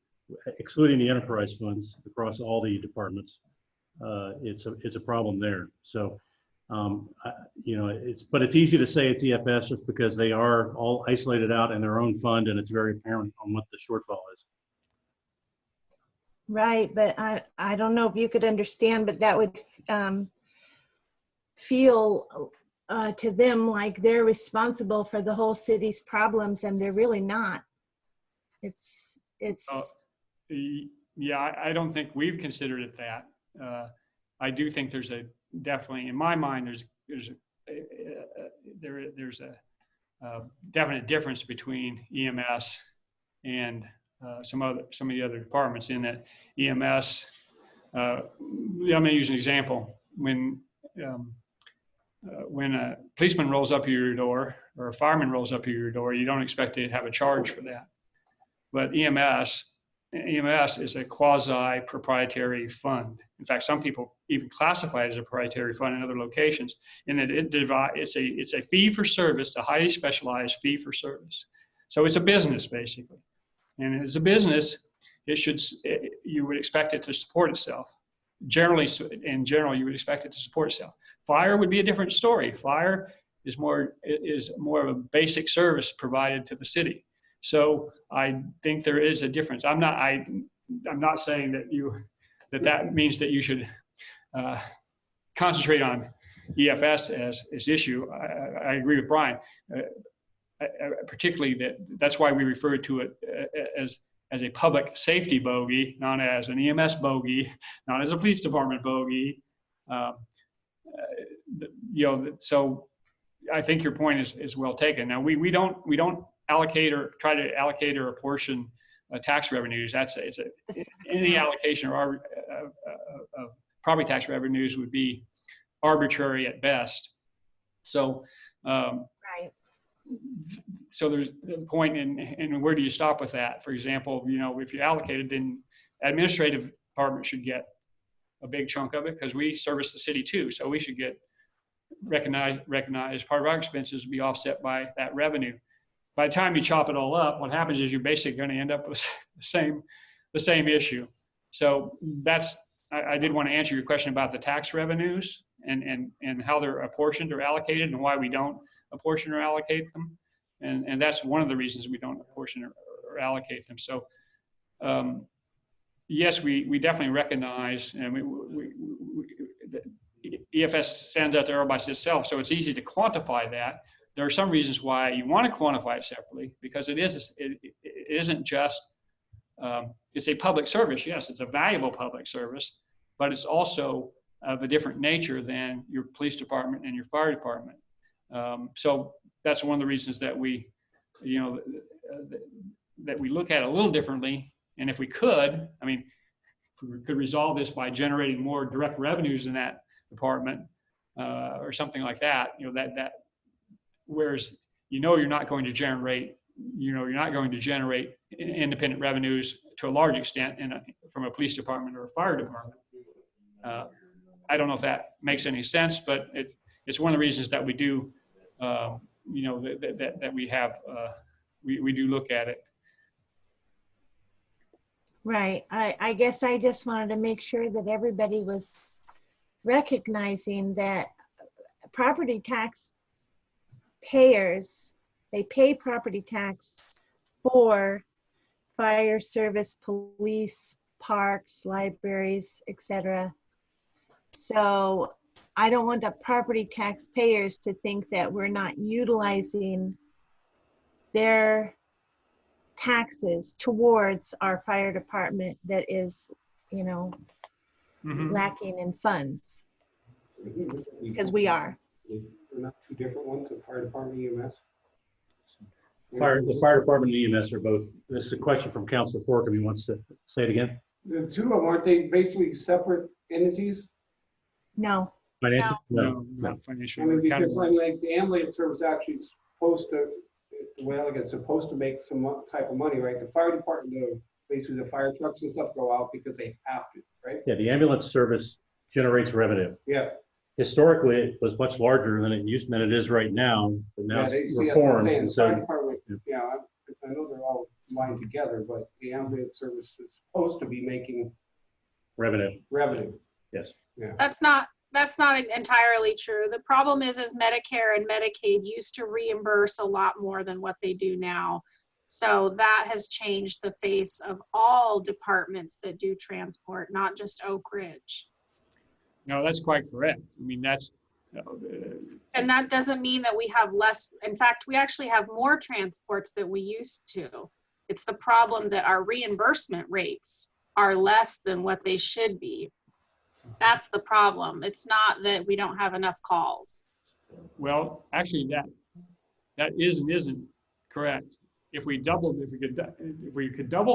excluding the enterprise funds, across all the departments. It's a problem there. So, but it's easy to say it's EFS just because they are all isolated out in their own fund, and it's very apparent on what the shortfall is. Right, but I don't know if you could understand, but that would feel to them like they're responsible for the whole city's problems, and they're really not. It's. Yeah, I don't think we've considered it that. I do think there's definitely, in my mind, there's a definite difference between EMS and some of the other departments, in that EMS, I'm going to use an example. When a policeman rolls up to your door or a fireman rolls up to your door, you don't expect to have a charge for that. But EMS is a quasi-proprietary fund. In fact, some people even classify it as a proprietary fund in other locations. And it's a fee for service, a highly specialized fee for service. So it's a business basically. And as a business, you would expect it to support itself. In general, you would expect it to support itself. Fire would be a different story. Fire is more of a basic service provided to the city. So I think there is a difference. I'm not saying that means that you should concentrate on EFS as issue. I agree with Brian, particularly that's why we refer to it as a public safety bogey, not as an EMS bogey, not as a police department bogey. So I think your point is well taken. Now we don't allocate or try to allocate or apportion tax revenues. Any allocation of property tax revenues would be arbitrary at best. So right. So there's a point in where do you stop with that? For example, if you allocate it, then administrative department should get a big chunk of it because we service the city too. So we should get recognized part of our expenses to be offset by that revenue. By the time you chop it all up, what happens is you're basically going to end up with the same issue. So I did want to answer your question about the tax revenues and how they're apportioned or allocated and why we don't apportion or allocate them. And that's one of the reasons we don't apportion or allocate them. So yes, we definitely recognize, and EFS sends out the error by itself, so it's easy to quantify that. There are some reasons why you want to quantify it separately, because it isn't just, it's a public service. Yes, it's a valuable public service, but it's also of a different nature than your police department and your fire department. So that's one of the reasons that we look at it a little differently. And if we could, if we could resolve this by generating more direct revenues in that department or something like that, whereas you're not going to generate independent revenues to a large extent from a police department or a fire department. I don't know if that makes any sense, but it's one of the reasons that we do, that we have, we do look at it. Right. I guess I just wanted to make sure that everybody was recognizing that property tax payers, they pay property tax for fire service, police, parks, libraries, etc. So I don't want the property tax payers to think that we're not utilizing their taxes towards our fire department that is, lacking in funds, because we are. They're not two different ones, the fire department EMS? The fire department and EMS are both, this is a question from Councilor Forkham. He wants to say it again. The two of them, aren't they basically separate entities? No. Financial? No, not financial. I mean, because categories. I'm like, the ambulance service actually is supposed to, well, like it's supposed to make some type of money, right? The fire department, basically the fire trucks and stuff go out because they have to, right? Yeah, the ambulance service generates revenue. Yeah. Historically, it was much larger than it is right now, but now Yeah, they it's see that's what I'm reformed. saying. And The fire so, department, yeah, I know they're all lined together, but the ambulance service is supposed to be making revenue, revenue. yes. Yeah. That's not entirely true. The problem is Medicare and Medicaid used to reimburse a lot more than what they do now. So that has changed the face of all departments that do transport, not just Oakridge. No, that's quite correct. I mean, that's, And that doesn't mean that we have less. In fact, we actually have more transports than we used to. It's the problem that our reimbursement rates are less than what they should be. That's the problem. It's not that we don't have enough calls. well, actually that is and isn't correct. If we could double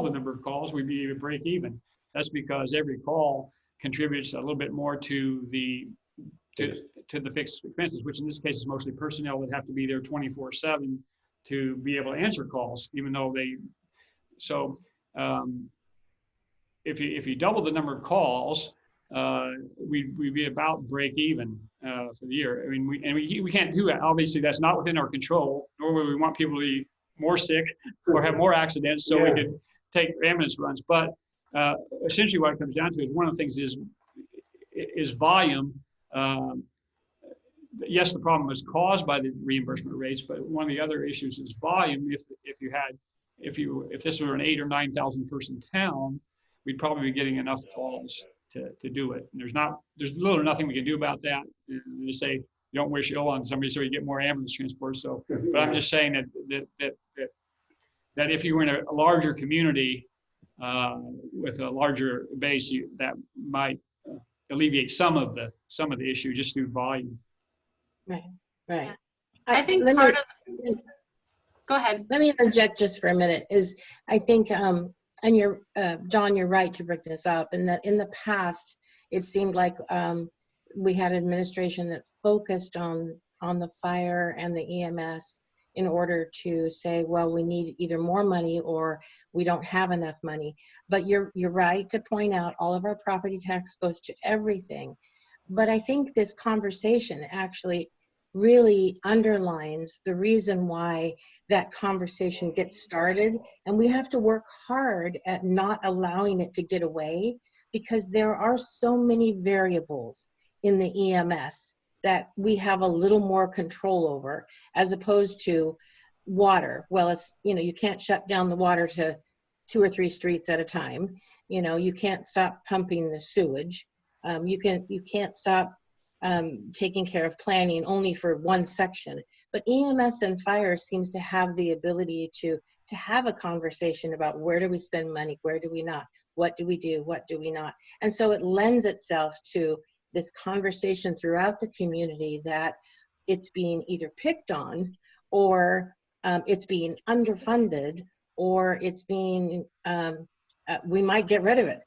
the number of calls, we'd be able to break even. That's because every call contributes a little bit more to the fixed expenses, which in this case is mostly personnel that have to be there 24/7 to be able to answer calls, even though if you double the number of calls, we'd be about break even for the year. I mean, we can't do that. Obviously, that's not within our control, nor would we want people to be more sick or have more accidents so we could take ambulance runs. But essentially what it comes down to is one of the things is volume. Yes, the problem was caused by the reimbursement rates, but one of the other issues is volume. If this were an 8,000 or 9,000 person town, we'd probably be getting enough calls to do it. And there's little or nothing we can do about that. They say don't wish ill on somebody so you get more ambulance transport. So, but I'm just saying that if you were in a larger community with a larger base, that might alleviate some of the issue just through volume. Right. I think go ahead. Let me interject just for a minute. I think, and you're, John, you're right to bring this up, and that in the past, it seemed like we had administration that focused on the fire and the EMS in order to say, well, we need either more money or we don't have enough money. But you're right to point out all of our property tax goes to everything. But I think this conversation actually really underlines the reason why that conversation gets started. And we have to work hard at not allowing it to get away, because there are so many variables in the EMS that we have a little more control over, as opposed to water. Well, it's, you can't shut down the water to 2 or 3 streets at a time. You can't stop pumping the sewage. You can't stop taking care of planning only for one section. But EMS and fire seems to have the ability to have a conversation about where do we spend money, where do we not, what do we do, what do we not. And so it lends itself to this conversation throughout the community that it's being either picked on, or it's being underfunded, or it's being, we might get rid of it.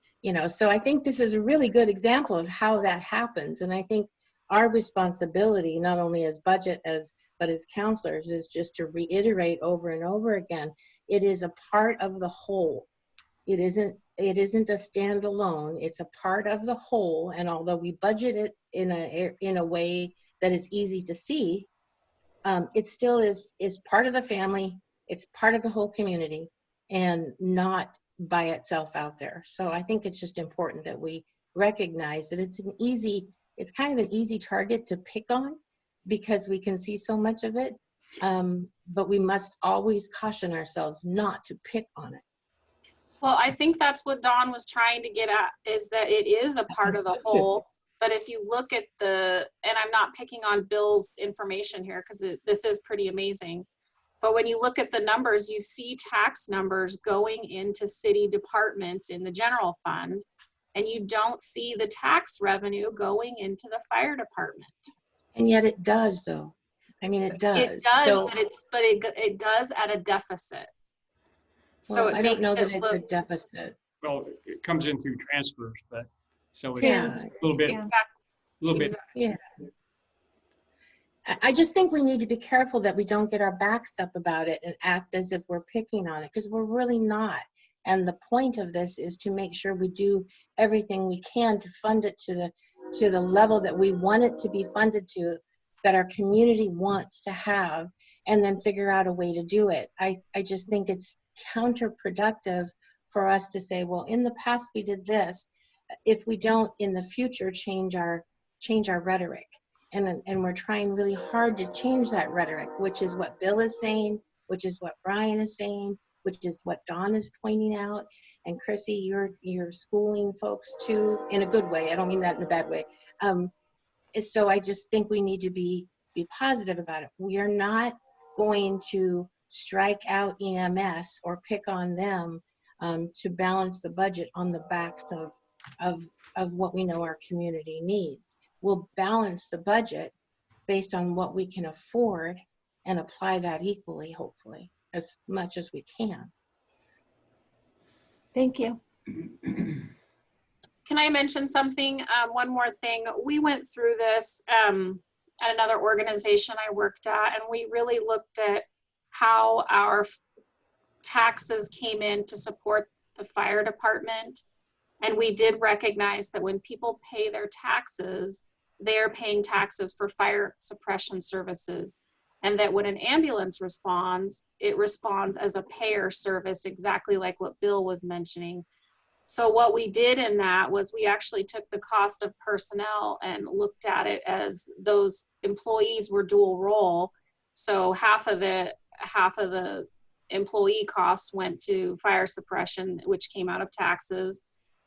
So I think this is a really good example of how that happens. And I think our responsibility, not only as budget but as counselors, is just to reiterate over and over again, it is a part of the whole. It isn't a standalone. It's a part of the whole. And although we budget it in a way that is easy to see, it still is part of the family. It's part of the whole community, and not by itself out there. So I think it's just important that we recognize that it's kind of an easy target to pick on, because we can see so much of it. But we must always caution ourselves not to pick on it. Well, I think that's what Don was trying to get at, is that it is a part of the whole. But if you look at and I'm not picking on Bill's information here, because this is pretty amazing. But when you look at the numbers, you see tax numbers going into city departments in the general fund, and you don't see the tax revenue going into the fire department. And yet it does, though. I mean, it does. It does, but it does at a deficit. So well, I don't know that it's a deficit. well, it comes in through transfers, but so it's Yeah. a little bit, Yeah. Yeah. I just think we need to be careful that we don't get our backs up about it and act as if we're picking on it, because we're really not. And the point of this is to make sure we do everything we can to fund it to the level that we want it to be funded to, that our community wants to have, and then figure out a way to do it. I just think it's counterproductive for us to say, well, in the past we did this, if we don't in the future change our rhetoric. And we're trying really hard to change that rhetoric, which is what Bill is saying, which is what Brian is saying, which is what Dawn is pointing out. And Chrissy, you're schooling folks too, in a good way. I don't mean that in a bad way. So I just think we need to be positive about it. We are not going to strike out EMS or pick on them to balance the budget on the backs of what we know our community needs. We'll balance the budget based on what we can afford and apply that equally, hopefully, as much as we can. Thank you. Can I mention something? One more thing. We went through this at another organization I worked at, and we really looked at how our taxes came in to support the fire department. And we did recognize that when people pay their taxes, they're paying taxes for fire suppression services. And that when an ambulance responds, it responds as a payer service, exactly like what Bill was mentioning. So what we did in that was we actually took the cost of personnel and looked at it as those employees were dual role. So half of the employee cost went to fire suppression, which came out of taxes.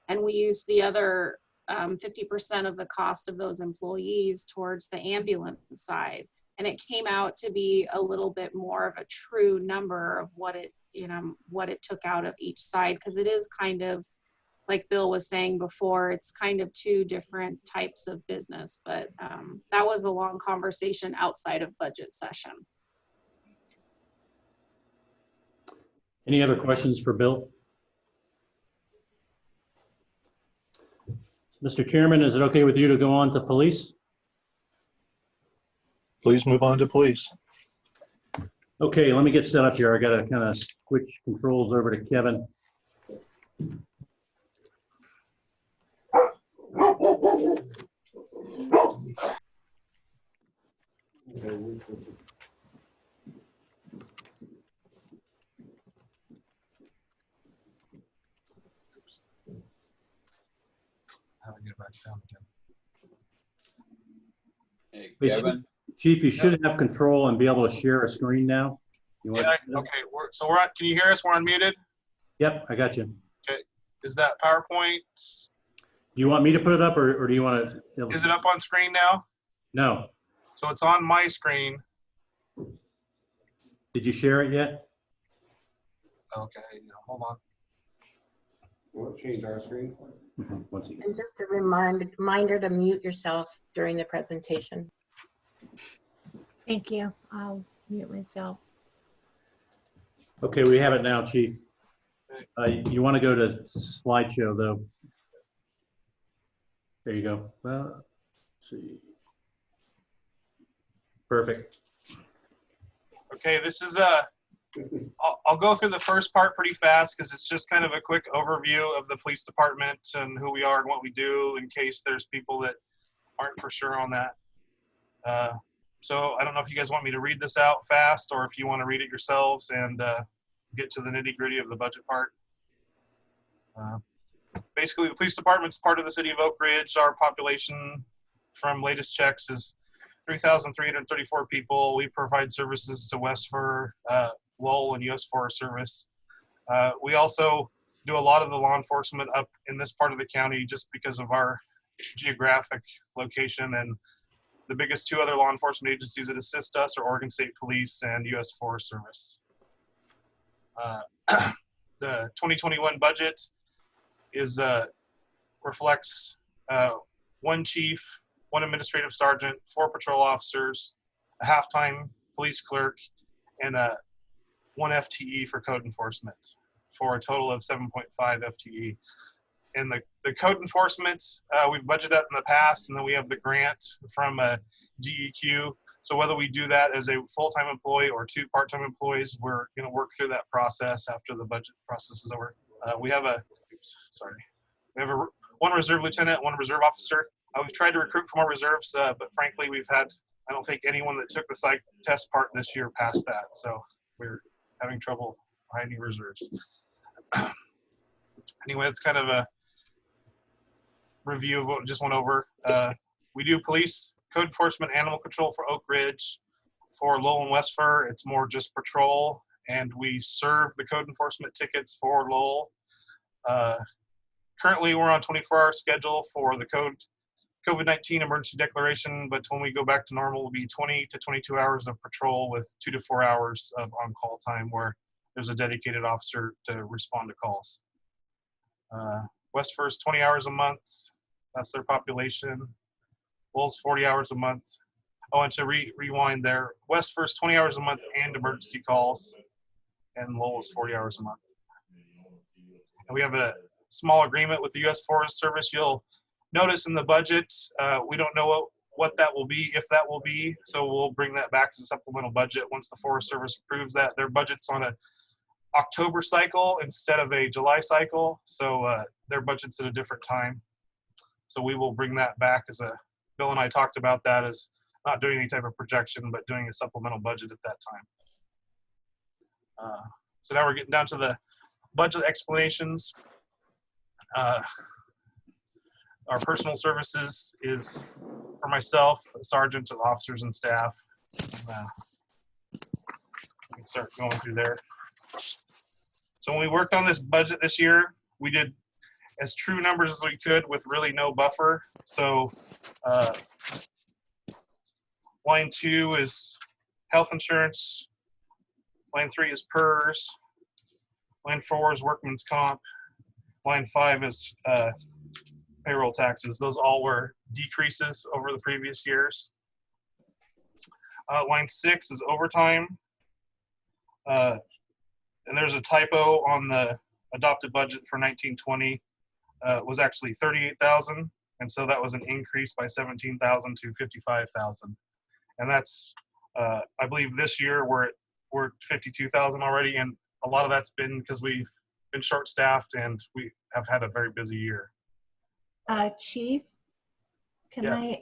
And we used the other 50% of the cost of those employees towards the ambulance side. And it came out to be a little bit more of a true number of what it took out of each side. Because it is kind of, like Bill was saying before, it's kind of two different types of business. But that was a long conversation outside of budget session. Any other questions for Bill? Mr. Chairman, is it okay with you to go on to police? Please move on to police. Okay, let me get set up here. I gotta kind of switch controls over to Kevin. How to get back down again. Hey, Hey, Kevin. Chief, you should have control and be able to share a screen now. You want Yeah, okay, we're on, can you hear us? We're unmuted? Yep, I got you. Okay, is that PowerPoint? Do you want me to put it up or do you want to? Is it up on screen now? No. So it's on my screen. Did you share it yet? Okay, hold on. We'll change our screen. Once again. And just a reminder to mute yourself during the presentation. Thank you. I'll mute myself. Okay, we have it now, Chief. You want to go to slideshow though. There you go. Let's see. Perfect. Okay, this is I'll go through the first part pretty fast because it's just kind of a quick overview of the police department and who we are and what we do in case there's people that aren't for sure on that. So I don't know if you guys want me to read this out fast or if you want to read it yourselves and get to the nitty-gritty of the budget part. Basically, the police department's part of the city of Oakridge. Our population from latest checks is 3,334 people. We provide services to West Fur, Lowell, and U.S. Forest Service. We also do a lot of the law enforcement up in this part of the county just because of our geographic location, and the biggest two other law enforcement agencies that assist us are Oregon State Police and U.S. Forest Service. The 2021 budget is reflects one chief, one administrative sergeant, 4 patrol officers, a half-time police clerk, and one FTE for code enforcement. for a total of 7.5 FTE. And the code enforcement, we've budgeted that in the past, and then we have the grant from DEQ. So whether we do that as a full-time employee or 2 part-time employees, we're going to work through that process after the budget process is over. We have one reserve lieutenant, 1 reserve officer. We've tried to recruit for more reserves, but frankly, I don't think anyone that took the psych test part this year passed that. So we're having trouble finding reserves. Anyway, it's kind of a review of what we just went over. We do police, code enforcement, animal control for Oakridge. For Lowell and Westford, it's more just patrol, and we serve the code enforcement tickets for Lowell. Currently, we're on 24-hour schedule for the COVID-19 emergency declaration, but when we go back to normal, it'll be 20 to 22 hours of patrol with 2 to 4 hours of on-call time where there's a dedicated officer to respond to calls. Westford's 20 hours a month. That's their population. Lowell's 40 hours a month. Oh, and to rewind there, Westford's 20 hours a month and emergency calls, and Lowell's 40 hours a month. And we have a small agreement with the U.S. Forest Service. You'll notice in the budget, we don't know what that will be, if that will be, so we'll bring that back as a supplemental budget once the Forest Service approves that. Their budget's on a October cycle instead of a July cycle, so their budget's at a different time. So we will bring that back Bill and I talked about that as not doing any type of projection, but doing a supplemental budget at that time. So now we're getting down to the budget explanations. Our personal services is for myself, sergeants, and officers and staff. We can start going through there. So when we worked on this budget this year, we did as true numbers as we could with really no buffer. So line 2 is health insurance. Line 3 is PERS. Line 4 is workman's comp. Line 5 is payroll taxes. Those all were decreases over the previous years. Line 6 is overtime. And there's a typo on the adopted budget for 1920. It was actually 38,000, and so that was an increase by 17,000 to 55,000. And that's, I believe this year we're at 52,000 already, and a lot of that's been because we've been short-staffed and we have had a very busy year. Chief, can Yeah.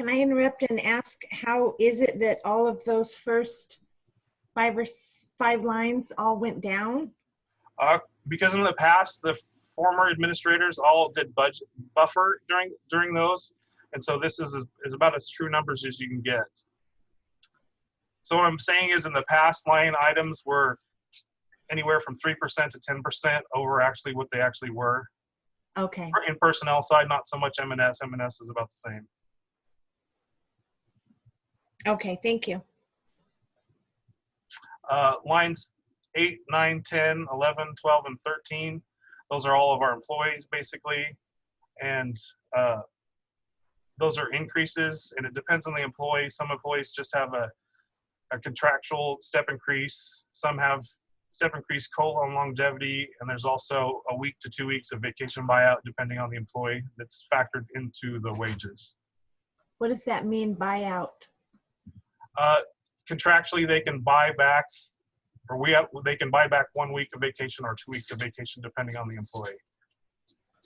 I interrupt and ask, how is it that all of those first 5 lines all went down? Because in the past, the former administrators all did budget buffer during those, and so this is about as true numbers as you can get. So what I'm saying is, in the past, line items were anywhere from 3% to 10% over actually what they actually were. Okay. In personnel side, not so much M&S. M&S is about the same. Okay, thank you. Lines 8, 9, 10, 11, 12, and 13. Those are all of our employees, basically. And those are increases, and it depends on the employee. Some employees just have a contractual step increase. Some have step increase COLA on longevity, and there's also a week to 2 weeks of vacation buyout, depending on the employee, that's factored into the wages. What does that mean, buyout? Contractually, they can buy back, they can buy back 1 week of vacation or 2 weeks of vacation, depending on the employee.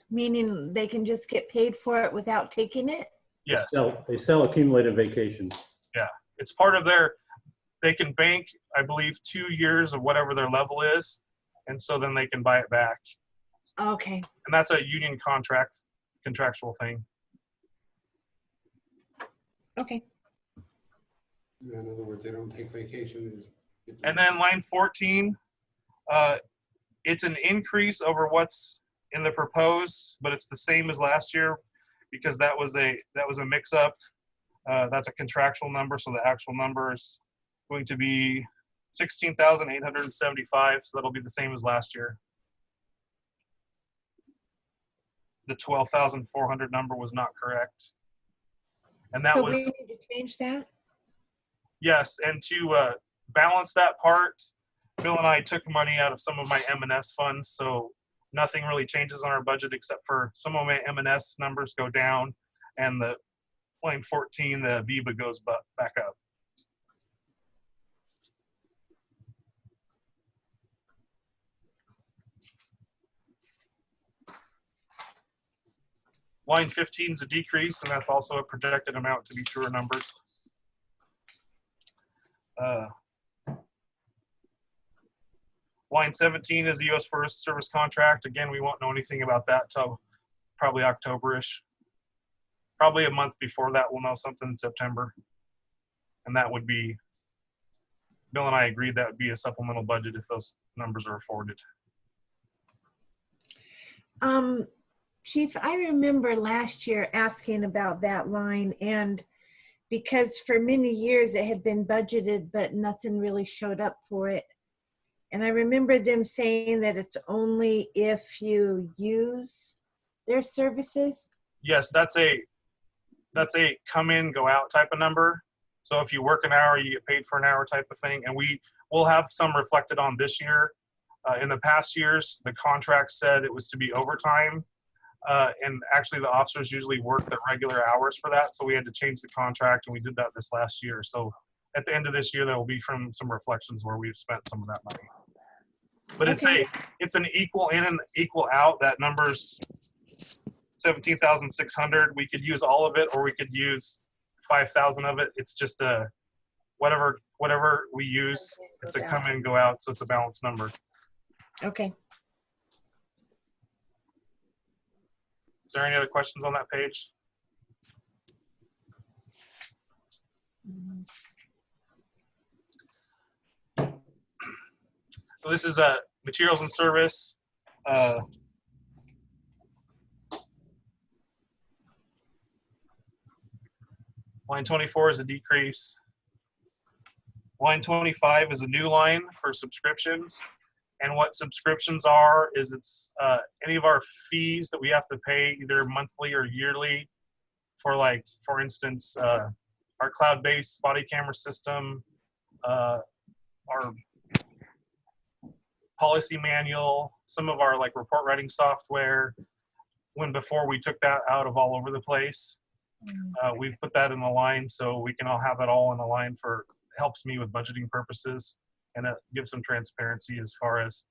Meaning they can just get paid for it without taking it? Yes. They sell accumulated vacation. Yeah, it's part of they can bank, I believe, 2 years of whatever their level is, and so then they can buy it back. Okay. And that's a union contractual thing. Okay. In other words, they don't take vacation. And then line 14, it's an increase over what's in the proposed, but it's the same as last year because that was a mix-up. That's a contractual number, so the actual number is going to be 16,875, so that'll be the same as last year. The 12,400 number was not correct. And that so was, we need to change that? yes, and to balance that part, Bill and I took money out of some of my M&S funds, so nothing really changes on our budget except for some of my M&S numbers go down, and the line 14, the Viva goes back up. Line 15 is a decrease, and that's also a projected amount to be truer numbers. Line 17 is the U.S. Forest Service contract. Again, we won't know anything about that till probably October-ish. Probably a month before that, we'll know something in September. And that would be, Bill and I agreed that would be a supplemental budget if those numbers are afforded. Chief, I remember last year asking about that line, and because for many years it had been budgeted, but nothing really showed up for it. And I remember them saying that it's only if you use their services. Yes, that's a come in, go out type of number. So if you work an hour, you get paid for an hour type of thing. And we will have some reflected on this year. In the past years, the contract said it was to be overtime. And actually the officers usually work their regular hours for that. So we had to change the contract, and we did that this last year. So at the end of this year, there will be some reflections where we've spent some of that money. But Okay. it's an equal in and equal out. That number's 17,600. We could use all of it, or we could use 5,000 of it. It's just a whatever we use. It's a come in, go out. So it's a balanced number. Okay. Is there any other questions on that page? So this is materials and service. Line 24 is a decrease. Line 25 is a new line for subscriptions. And what subscriptions are is it's any of our fees that we have to pay either monthly or yearly for, like, for instance, our cloud-based body camera system, our policy manual, some of our like report writing software. When before we took that out of all over the place, we've put that in the line so we can all have it all in the line for, helps me with budgeting purposes, and it gives some transparency as far as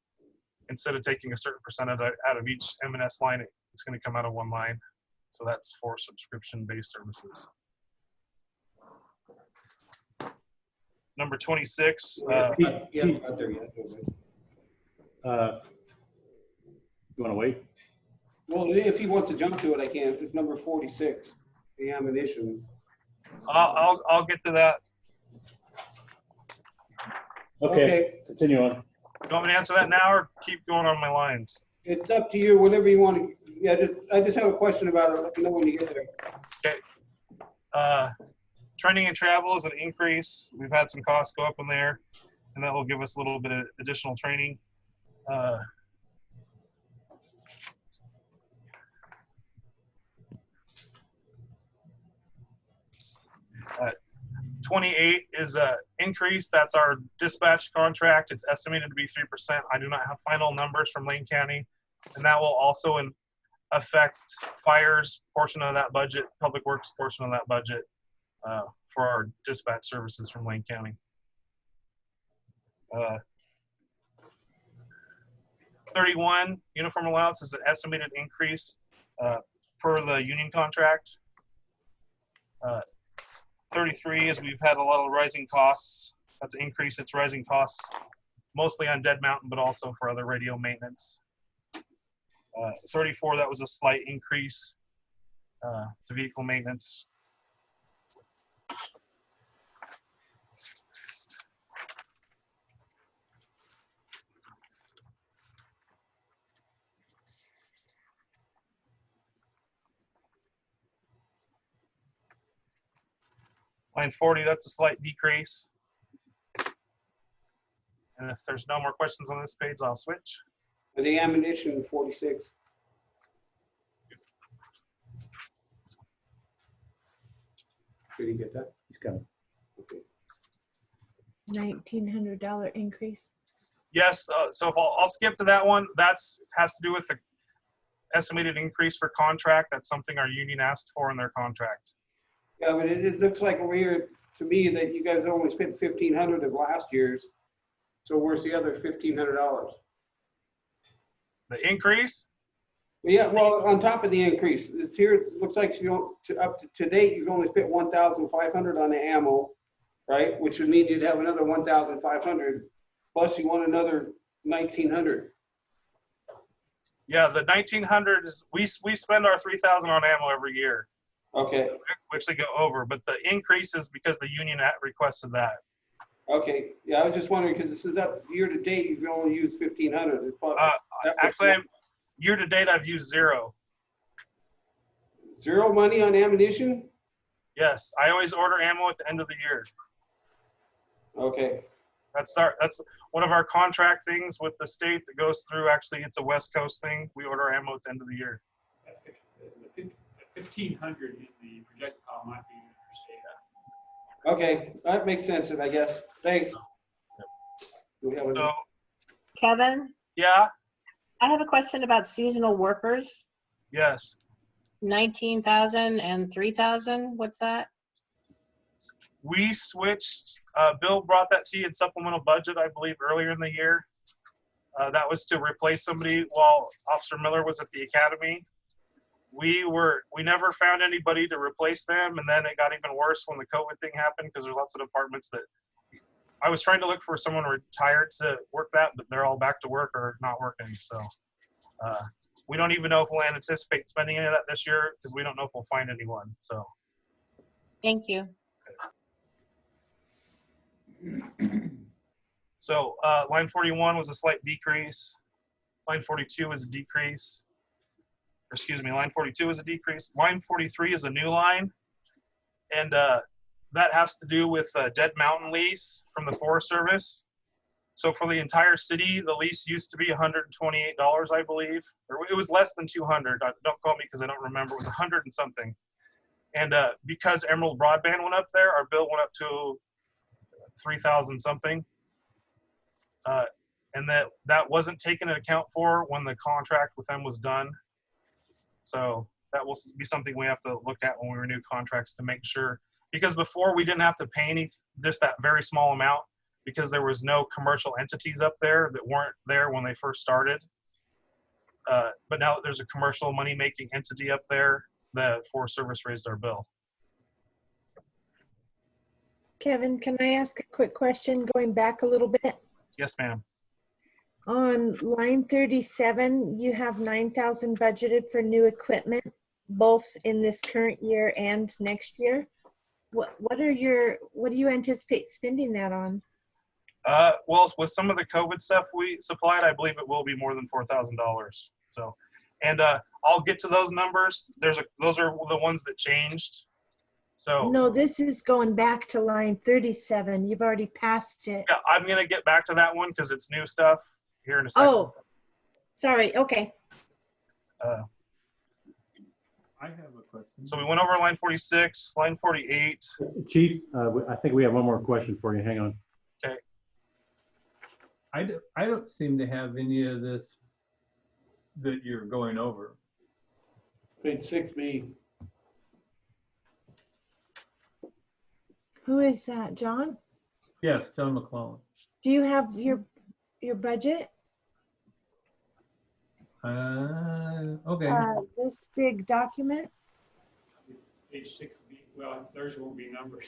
instead of taking a certain percentage out of each M&S line, it's going to come out of one line. So that's for subscription-based services. Number 26. Not there yet. You want to wait? Well, if he wants to jump to it, I can. It's number 46, the ammunition. I'll get to that. Okay. Continue on. You want me to answer that now or keep going on my lines? It's up to you, whatever you want to. Yeah, I just have a question about it. Let me know when you get there. Okay. Training and travel is an increase. We've had some costs go up in there, and that will give us a little bit of additional training. 28 is an increase. That's our dispatch contract. It's estimated to be 3%. I do not have final numbers from Lane County, and that will also affect fire's portion of that budget, public works portion of that budget for our dispatch services from Lane County. 31, uniform allowance is an estimated increase per the union contract. 33 is we've had a lot of rising costs. That's an increase. It's rising costs mostly on Dead Mountain, but also for other radio maintenance. 34, that was a slight increase to vehicle maintenance. Line 40, that's a slight decrease. And if there's no more questions on this page, I'll switch. The ammunition, 46. Did you get that? He's coming. Okay. $1,900 increase. Yes, so if I'll skip to that one. That's has to do with the estimated increase for contract. That's something our union asked for in their contract. Yeah, but it looks like over here to me that you guys only spent 1,500 of last year's. So where's the other $1,500? The increase? Yeah, well, on top of the increase, it's here. It looks like up to date, you've only spent 1,500 on the ammo, right? Which would mean you'd have another 1,500. Plus, you want another 1,900. Yeah, the 1,900 is we spend our 3,000 on ammo every year. Okay. Which they go over, but the increase is because the union requested that. Okay. Yeah, I was just wondering because this is up year to date. You've only used 1,500. Actually, year to date, I've used zero. Zero money on ammunition? Yes, I always order ammo at the end of the year. Okay. That's one of our contract things with the state that goes through. Actually, it's a West Coast thing. We order ammo at the end of the year. 1,500 in the projectile might be Okay, that makes sense, I guess. Thanks. So, Kevin, yeah, I have a question about seasonal workers. yes. 19,000 and 3,000. What's that? We switched, Bill brought that to you in supplemental budget, I believe, earlier in the year. That was to replace somebody while Officer Miller was at the academy. We never found anybody to replace them, and then it got even worse when the COVID thing happened because there's lots of departments that I was trying to look for someone retired to work that, but they're all back to work or not working. So we don't even know if we'll anticipate spending any of that this year because we don't know if we'll find anyone. So Thank you. So line 41 was a slight decrease. Line 42 was a decrease. Or excuse me, line 42 is a decrease. Line 43 is a new line. And that has to do with Dead Mountain lease from the Forest Service. So for the entire city, the lease used to be $128, I believe. Or it was less than 200. Don't quote me because I don't remember. It was 100 and something. And because Emerald Broadband went up there, our bill went up to 3,000 something. And that wasn't taken into account for when the contract with them was done. So that will be something we have to look at when we renew contracts to make sure, because before we didn't have to pay just that very small amount because there was no commercial entities up there that weren't there when they first started. But now that there's a commercial money-making entity up there, the Forest Service raised our bill. Kevin, can I ask a quick question going back a little bit? Yes, ma'am. On line 37, you have 9,000 budgeted for new equipment, both in this current year and next year. What do you anticipate spending that on? Well, with some of the COVID stuff we supplied, I believe it will be more than $4,000. So, and I'll get to those numbers. Those are the ones that changed. So no, this is going back to line 37. You've already passed it. Yeah, I'm gonna get back to that one because it's new stuff here in a second. Oh, sorry. Okay. I have a question. So we went over line 46, line 48. Chief, I think we have one more question for you. Hang on. Okay. I don't seem to have any of this that you're going over. Page 6B. Who is that, John? Yes, John McClellan. Do you have your budget? Okay. This big document? Page 6B. Well, theirs won't be numbers.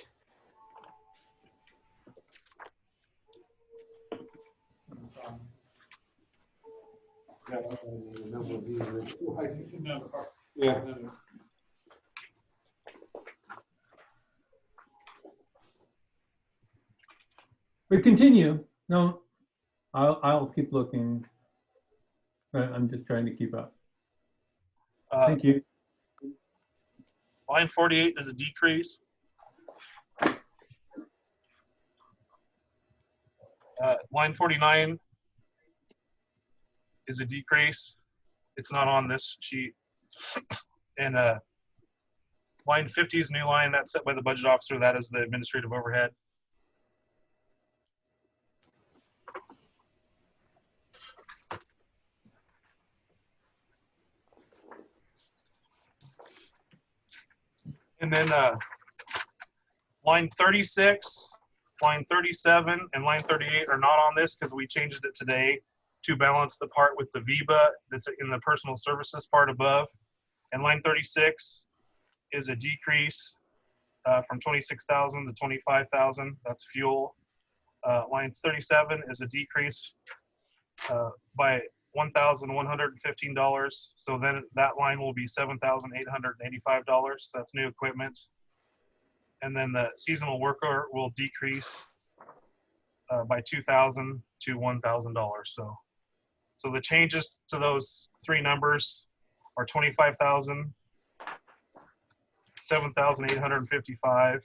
Yeah. But continue. No, I'll keep looking. I'm just trying to keep up. Thank you. Line 48 is a decrease. Line 49 is a decrease. It's not on this sheet. And line 50 is a new line that's set by the budget officer. That is the administrative overhead. And then line 36, line 37, and line 38 are not on this because we changed it today to balance the part with the VIBA that's in the personal services part above. And line 36 is a decrease from 26,000 to 25,000. That's fuel. Line 37 is a decrease by $1,115. So then that line will be $7,885. That's new equipment. And then the seasonal worker will decrease by $2,000 to $1,000. So the changes to those three numbers are 25,000, 7,855,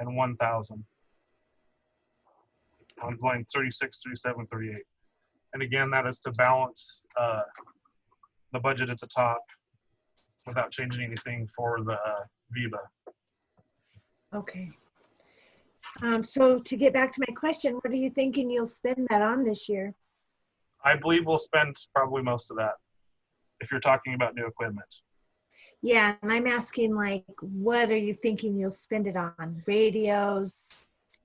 and 1,000 on line 36, 37, 38. And again, that is to balance the budget at the top without changing anything for the VIBA. Okay. So to get back to my question, what are you thinking you'll spend that on this year? I believe we'll spend probably most of that if you're talking about new equipment. Yeah, and I'm asking, like, what are you thinking you'll spend it on? Radios,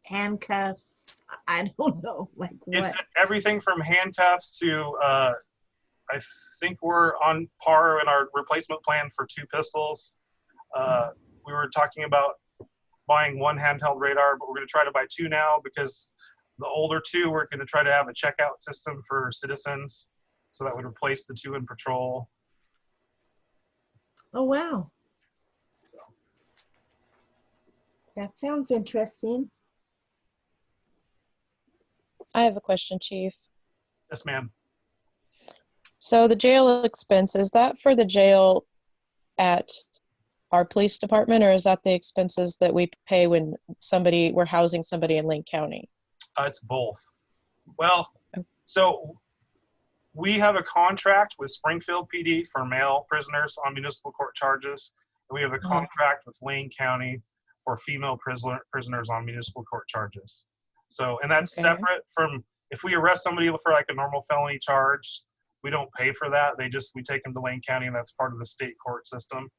handcuffs? I don't know, like what? It's everything from handcuffs to, I think we're on par in our replacement plan for 2 pistols. We were talking about buying 1 handheld radar, but we're going to try to buy 2 now because the older 2, we're going to try to have a checkout system for citizens. So that would replace the 2 in patrol. Oh, wow. So. That sounds interesting. I have a question, Chief. Yes, ma'am. So the jail expense, is that for the jail at our police department, or is that the expenses that we pay when we're housing somebody in Lane County? It's both. Well, so we have a contract with Springfield PD for male prisoners on municipal court charges. And we have a contract with Lane County for female prisoners on municipal court charges. So, and that's separate from, if we arrest somebody for like a normal felony charge, we don't pay for that. We take them to Lane County, and that's part of the state court system.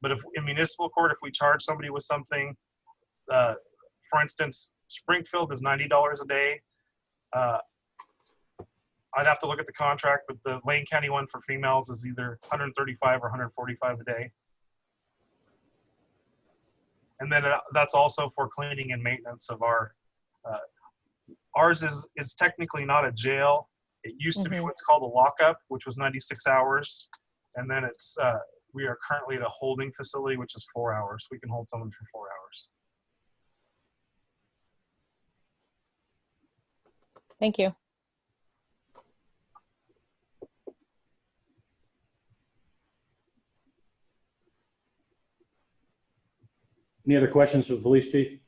But if in municipal court, if we charge somebody with something, for instance, Springfield is $90 a day. I'd have to look at the contract, but the Lane County one for females is either $135 or $145 a day. And then that's also for cleaning and maintenance of our, ours is technically not a jail. It used to be what's called a lockup, which was 96 hours. And then it's, we are currently at a holding facility, which is 4 hours. We can hold someone for 4 hours. Thank you. Any other questions for the police chief?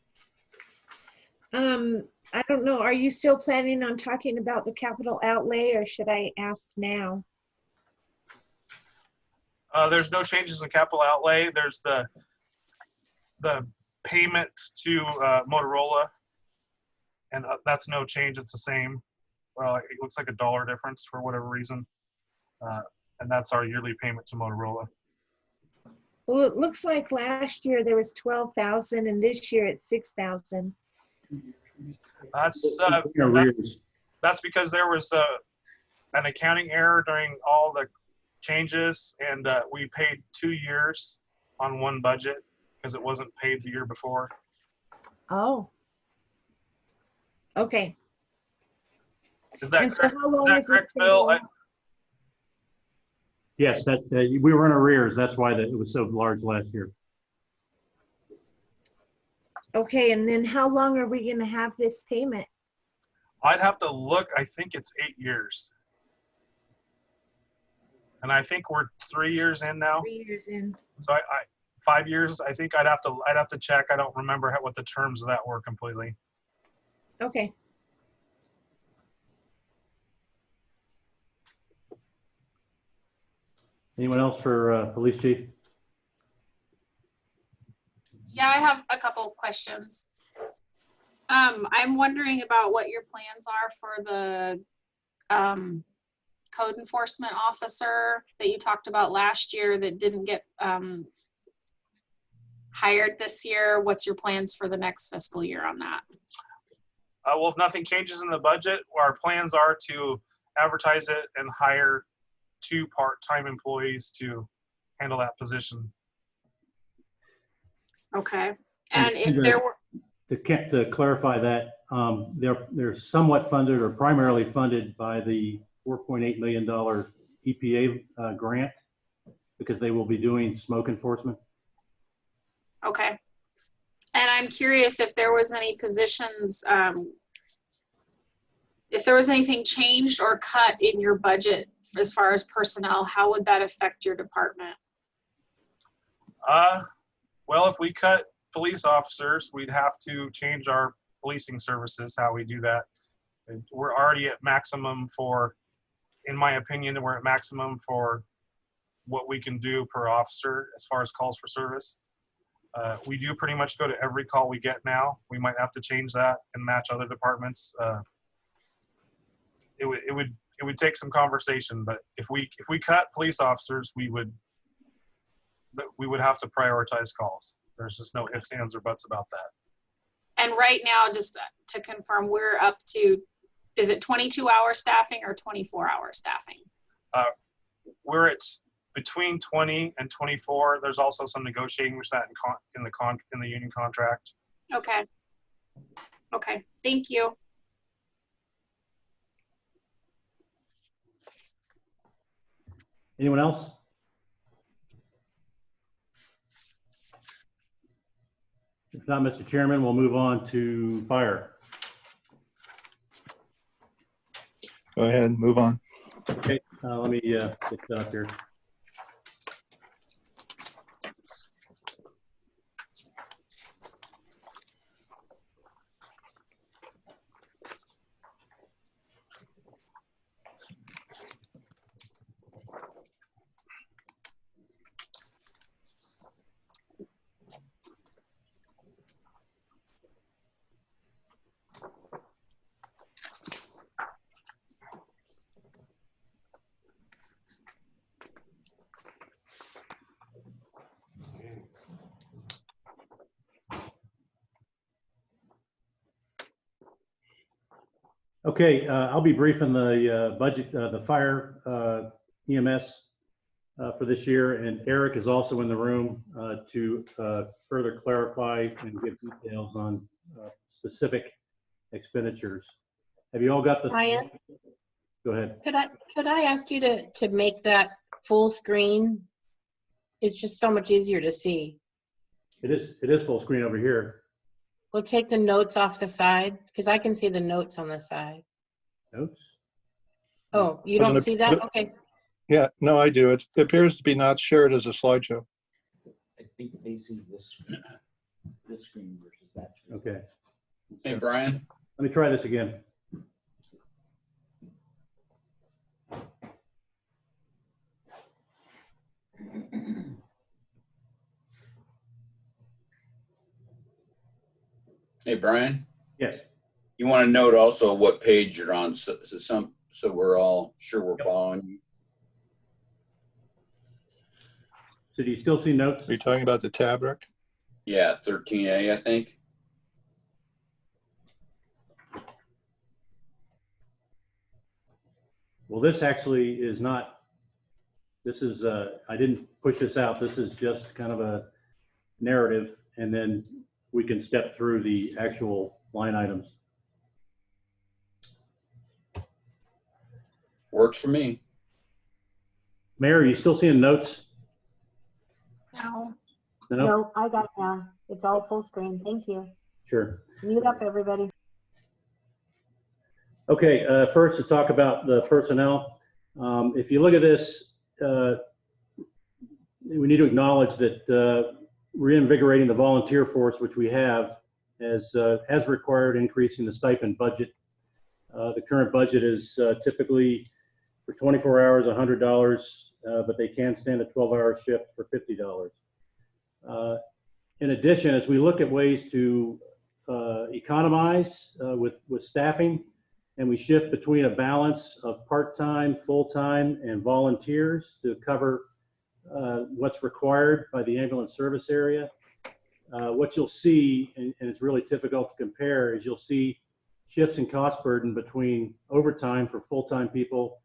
I don't know. Are you still planning on talking about the capital outlay, or should I ask now? There's no changes in capital outlay. There's the payment to Motorola, and that's no change. It's the same. Well, it looks like $1 difference for whatever reason, and that's our yearly payment to Motorola. Well, it looks like last year there was 12,000, and this year it's 6,000. That's because there was an accounting error during all the changes, and we paid 2 years on one budget because it wasn't paid the year before. Oh. Okay. Is that and correct? So how long is that correct, Bill? Yes, that we were in arrears. That's why it was so large last year. Okay, and then how long are we going to have this payment? I'd have to look. I think it's 8 years. And I think we're 3 years in now. 3 years in. So I 5 years. I think I'd have to check. I don't remember what the terms of that were completely. Okay. Anyone else for police chief? Yeah, I have a couple of questions. I'm wondering about what your plans are for the code enforcement officer that you talked about last year that didn't get hired this year? What's your plans for the next fiscal year on that? Well, if nothing changes in the budget, our plans are to advertise it and hire 2 part-time employees to handle that position. Okay. And if there were, To clarify that, they're somewhat funded or primarily funded by the $4.8 million EPA grant, because they will be doing smoke enforcement. okay. And I'm curious if there was any positions, if there was anything changed or cut in your budget as far as personnel, how would that affect your department? Well, if we cut police officers, we'd have to change our policing services, how we do that. And we're already at maximum for, in my opinion, we're at maximum for what we can do per officer as far as calls for service. We do pretty much go to every call we get now. We might have to change that and match other departments. It would take some conversation, but if we cut police officers, we would have to prioritize calls. There's just no ifs, ands, or buts about that. And right now, just to confirm, we're up to, is it 22-hour staffing or 24-hour staffing? We're at between 20 and 24. There's also some negotiating with that in the union contract. Okay. Okay. Thank you. Anyone else? If not, Mr. Chairman, we'll move on to fire. Go ahead, move on. Okay, let me get that up here. Okay, I'll be briefing the budget, the fire EMS for this year, and Eric is also in the room to further clarify and give details on specific expenditures. Have you all got the? Ryan? Go ahead. Could I ask you to make that full screen? It's just so much easier to see. It is full screen over here. We'll take the notes off the side, because I can see the notes on the side. Notes? Oh, you don't see that? Okay. Yeah, no, I do. It appears to be not shared as a slideshow. I think they see this screen versus that screen. Okay. Hey, Brian. Let me try this again. Hey, Brian. Yes. You want to note also what page you're on, so we're all sure we're following you. So do you still see notes? Are you talking about the tab, Rick? Yeah, 13A, I think. Well, this actually is not, this is, I didn't push this out. This is just kind of a narrative, and then we can step through the actual line items. Works for me. Mayor, are you still seeing notes? No. No? No, I got it now. It's all full screen. Thank you. Sure. Mute up, everybody. Okay, first to talk about the personnel. If you look at this, we need to acknowledge that reinvigorating the volunteer force, which we have, has required increasing the stipend budget. The current budget is typically for 24 hours, $100, but they can stand a 12-hour shift for $50. In addition, as we look at ways to economize with staffing, and we shift between a balance of part-time, full-time, and volunteers to cover what's required by the ambulance service area, what you'll see, and it's really difficult to compare, is you'll see shifts in cost burden between overtime for full-time people,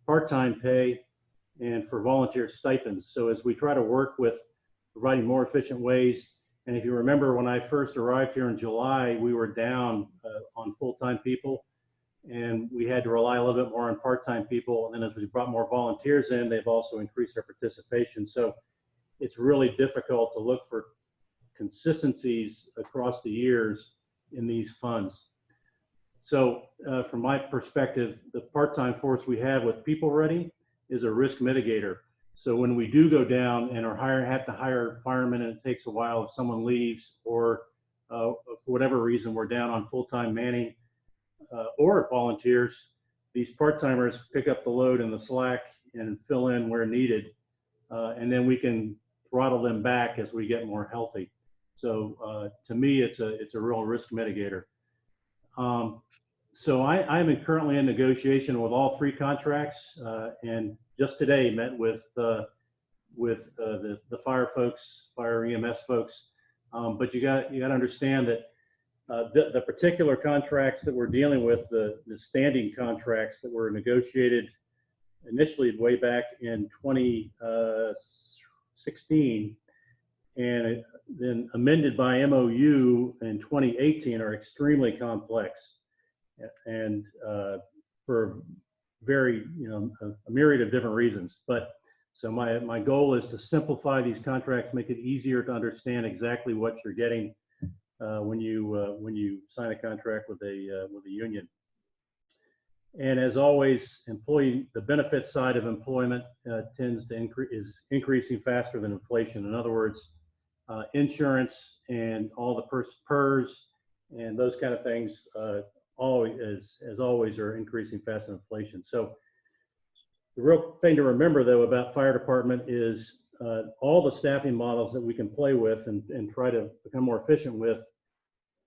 part-time pay, and for volunteer stipends. So as we try to work with providing more efficient ways, and if you remember when I first arrived here in July, we were down on full-time people, and we had to rely a little bit more on part-time people. And then as we brought more volunteers in, they've also increased their participation. So it's really difficult to look for consistencies across the years in these funds. So from my perspective, the part-time force we have with people ready is a risk mitigator. So when we do go down and have to hire firemen and it takes a while if someone leaves, or for whatever reason we're down on full-time manning or volunteers, these part-timers pick up the load and the slack and fill in where needed. And then we can throttle them back as we get more healthy. So to me, it's a real risk mitigator. So I'm currently in negotiation with all 3 contracts, and just today met with the fire folks, fire EMS folks. But you got to understand that the particular contracts that we're dealing with, the standing contracts that were negotiated initially way back in 2016, and then amended by MOU in 2018, are extremely complex, and for very, a myriad of different reasons. But so my goal is to simplify these contracts, make it easier to understand exactly what you're getting when you sign a contract with a union. And as always, the benefit side of employment tends to is increasing faster than inflation. In other words, insurance and all the PERS and those kind of things always are increasing faster than inflation. So the real thing to remember though about fire department is all the staffing models that we can play with and try to become more efficient with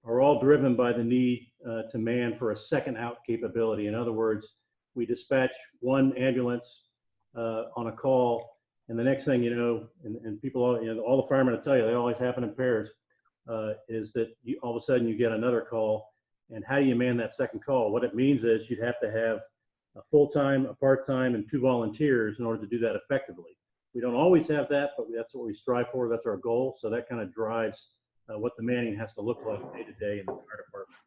are all driven by the need to man for a second out capability. In other words, we dispatch one ambulance on a call, and the next thing you know, and people, all the firemen will tell you, they always happen in pairs, is that all of a sudden you get another call. And how do you man that second call? What it means is you'd have to have a full-time, a part-time, and 2 volunteers in order to do that effectively. We don't always have that, but that's what we strive for. That's our goal. So that kind of drives what the manning has to look like day to day in the fire department.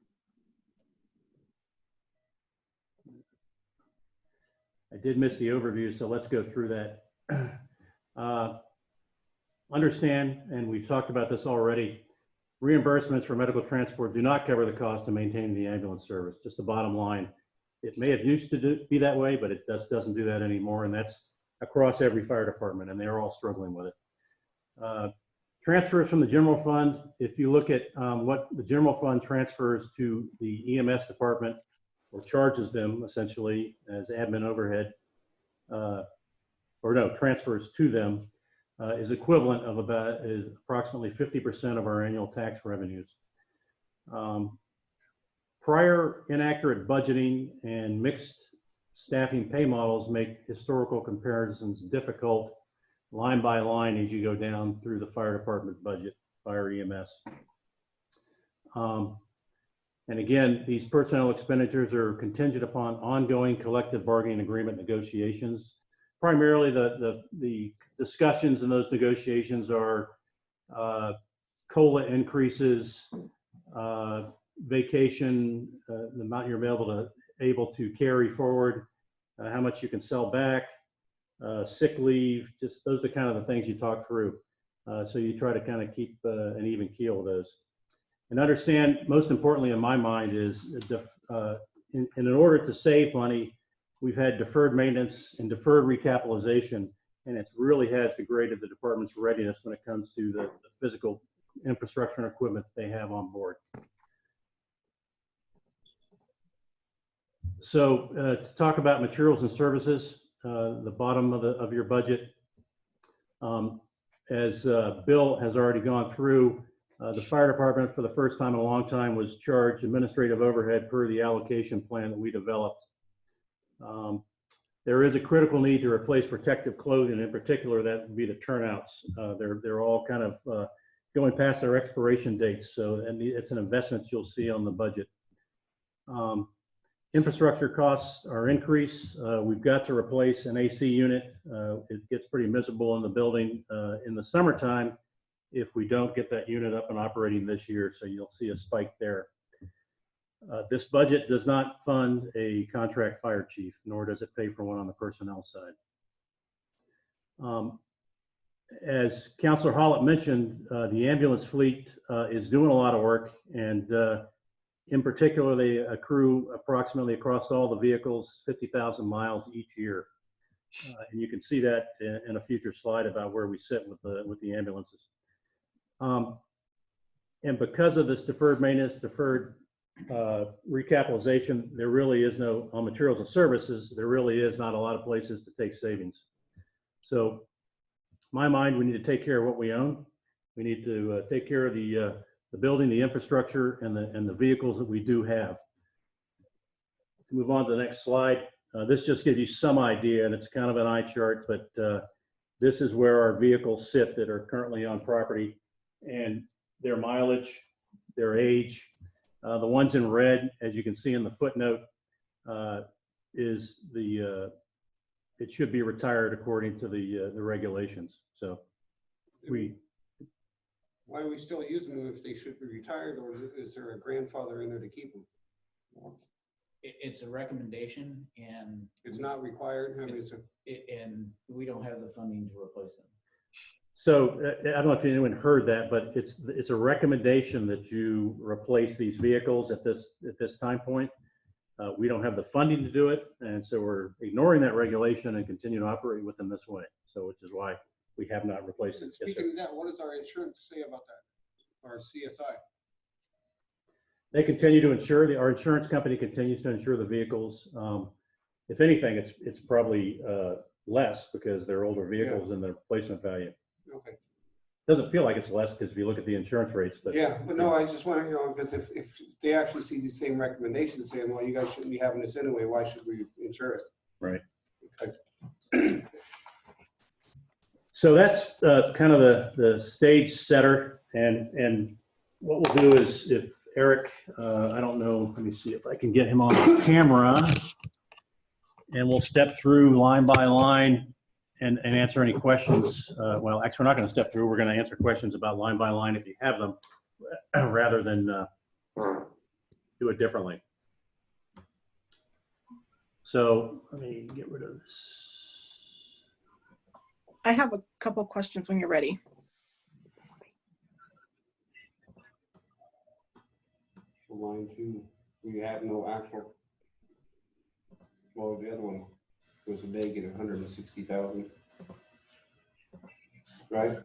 I did miss the overview, so let's go through that. Understand, and we've talked about this already, reimbursements for medical transport do not cover the cost of maintaining the ambulance service, just the bottom line. It may have used to be that way, but it doesn't do that anymore, and that's across every fire department, and they're all struggling with it. Transfers from the general fund, if you look at what the general fund transfers to the EMS department, or charges them essentially as admin overhead, transfers to them, is equivalent of approximately 50% of our annual tax revenues. Prior inaccurate budgeting and mixed staffing pay models make historical comparisons difficult line by line as you go down through the fire department budget, fire EMS. And again, these personnel expenditures are contingent upon ongoing collective bargaining agreement negotiations. Primarily the discussions in those negotiations are COLA increases, vacation, the amount you're able to carry forward, how much you can sell back, sick leave, just those are kind of the things you talk through. So you try to kind of keep an even keel with those. And understand, most importantly in my mind, is in order to save money, we've had deferred maintenance and deferred recapitalization, and it's really has degraded the department's readiness when it comes to the physical infrastructure and equipment they have on board. So to talk about materials and services, the bottom of your budget, as Bill has already gone through, the fire department for the first time in a long time was charged administrative overhead per the allocation plan that we developed. There is a critical need to replace protective clothing. In particular, that would be the turnouts. They're all kind of going past their expiration dates. So, and it's an investment you'll see on the budget. Infrastructure costs are increased. We've got to replace an AC unit. It gets pretty miserable in the building in the summertime if we don't get that unit up and operating this year. So you'll see a spike there. This budget does not fund a contract fire chief, nor does it pay for one on the personnel side. As Councilor Hollett mentioned, the ambulance fleet is doing a lot of work, and in particular, they accrue approximately across all the vehicles 50,000 miles each year. And you can see that in a future slide about where we sit with the ambulances. And because of this deferred maintenance, deferred recapitalization, there really is no, on materials and services, there really is not a lot of places to take savings. So, in my mind, we need to take care of what we own. We need to take care of the building, the infrastructure, and the vehicles that we do have. Move on to the next slide. This just gives you some idea, and it's kind of an eye chart, but this is where our vehicles sit that are currently on property, and their mileage, their age. The ones in red, as you can see in the footnote, is the it should be retired according to the regulations. So why are we still using them if they should be retired, or is there a grandfather in there to keep them? It's a recommendation, and it's not required. I mean, and we don't have the funding to replace them. So I don't know if anyone heard that, but it's a recommendation that you replace these vehicles at this time point. We don't have the funding to do it, and so we're ignoring that regulation and continue to operate with them this way. So, which is why we have not replaced it. Speaking of that, what does our insurance say about that? Our CSI? They continue to insure. Our insurance company continues to insure the vehicles. If anything, it's probably less because they're older vehicles and the replacement value. Okay. Doesn't feel like it's less because if you look at the insurance rates, but yeah, but no, I was just wondering, because if they actually see the same recommendations saying, well, you guys shouldn't be having this anyway, why should we insure it? Right. Okay. So that's kind of the stage setter, and what we'll do is if Eric, I don't know, let me see if I can get him on camera, and we'll step through line by line and answer any questions. Well, actually, we're not going to step through. We're going to answer questions about line by line if you have them, rather than do it differently. So let me get rid of this. I have a couple questions when you're ready. Line 2, we have no actual. Well, the other one was a negative 160,000. Right?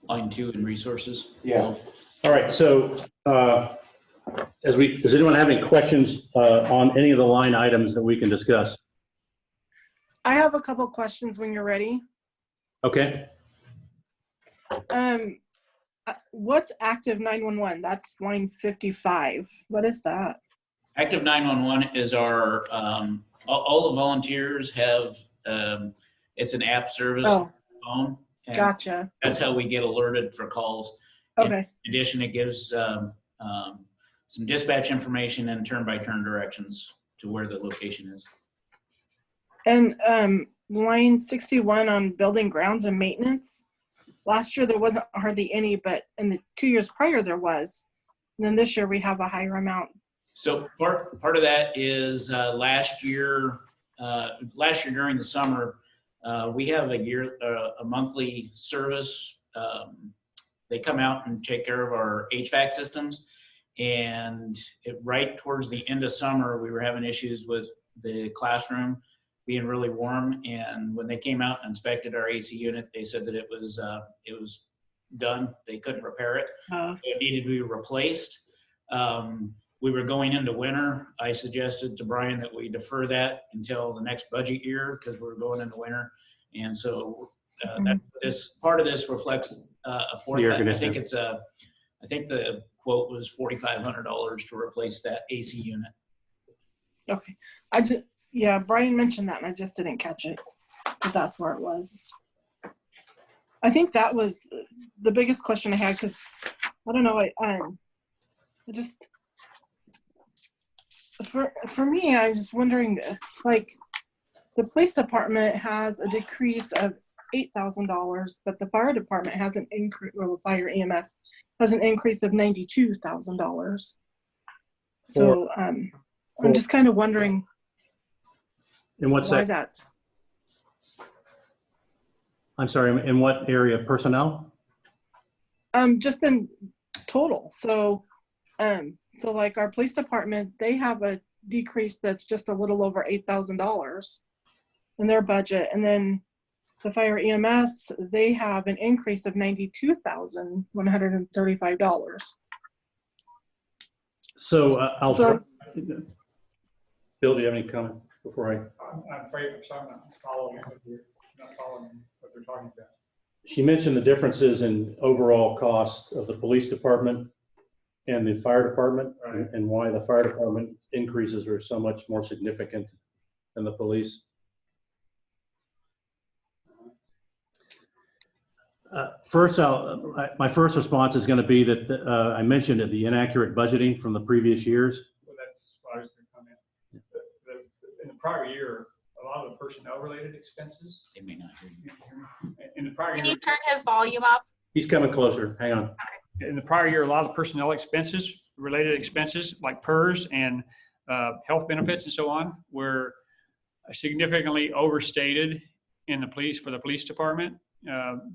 Line 2 in resources. Yeah. All right. So does anyone have any questions on any of the line items that we can discuss? I have a couple questions when you're ready. Okay. What's active 911? That's line 55. What is that? Active 911 is our, all the volunteers have, it's an app service on the phone. And gotcha. That's how we get alerted for calls. Okay. In addition, it gives some dispatch information and turn-by-turn directions to where the location is. And line 61 on building grounds and maintenance. Last year there wasn't hardly any, but in the 2 years prior there was. And then this year we have a higher amount. So part of that is last year during the summer, we have a monthly service. They come out and take care of our HVAC systems, and right towards the end of summer, we were having issues with the classroom being really warm. And when they came out and inspected our AC unit, they said that it was done. They couldn't repair it. It needed to be replaced. We were going into winter. I suggested to Brian that we defer that until the next budget year because we're going into winter. And so this part of this reflects a fourth. I think the quote was $4,500 to replace that AC unit. Okay. Yeah, Brian mentioned that and I just didn't catch it, but that's where it was. I think that was the biggest question I had, because I don't know, I just, for me, I'm just wondering, like, the police department has a decrease of $8,000, but the fire department has an increase, or fire EMS has an increase of $92,000. So I'm just kind of wondering in what why sec- that's. I'm sorry, in what area? Personnel? Just in total. So like our police department, they have a decrease that's just a little over $8,000 in their budget, and then the fire EMS, they have an increase of $92,135. So Bill, do you have any comment before I? I'm afraid I'm not following what they're talking about. She mentioned the differences in overall cost of the police department and the fire department, right, and why the fire department increases are so much more significant than the police. First, my first response is going to be that I mentioned it, the inaccurate budgeting from the previous years. Well, that's what I was going to come in. In the prior year, a lot of the personnel-related expenses. They may not hear you. In the prior Can year, you turn his volume up? He's coming closer. Hang on. in the prior year, a lot of the personnel expenses, related expenses like PERS and health benefits and so on, were significantly overstated in the police for the police department.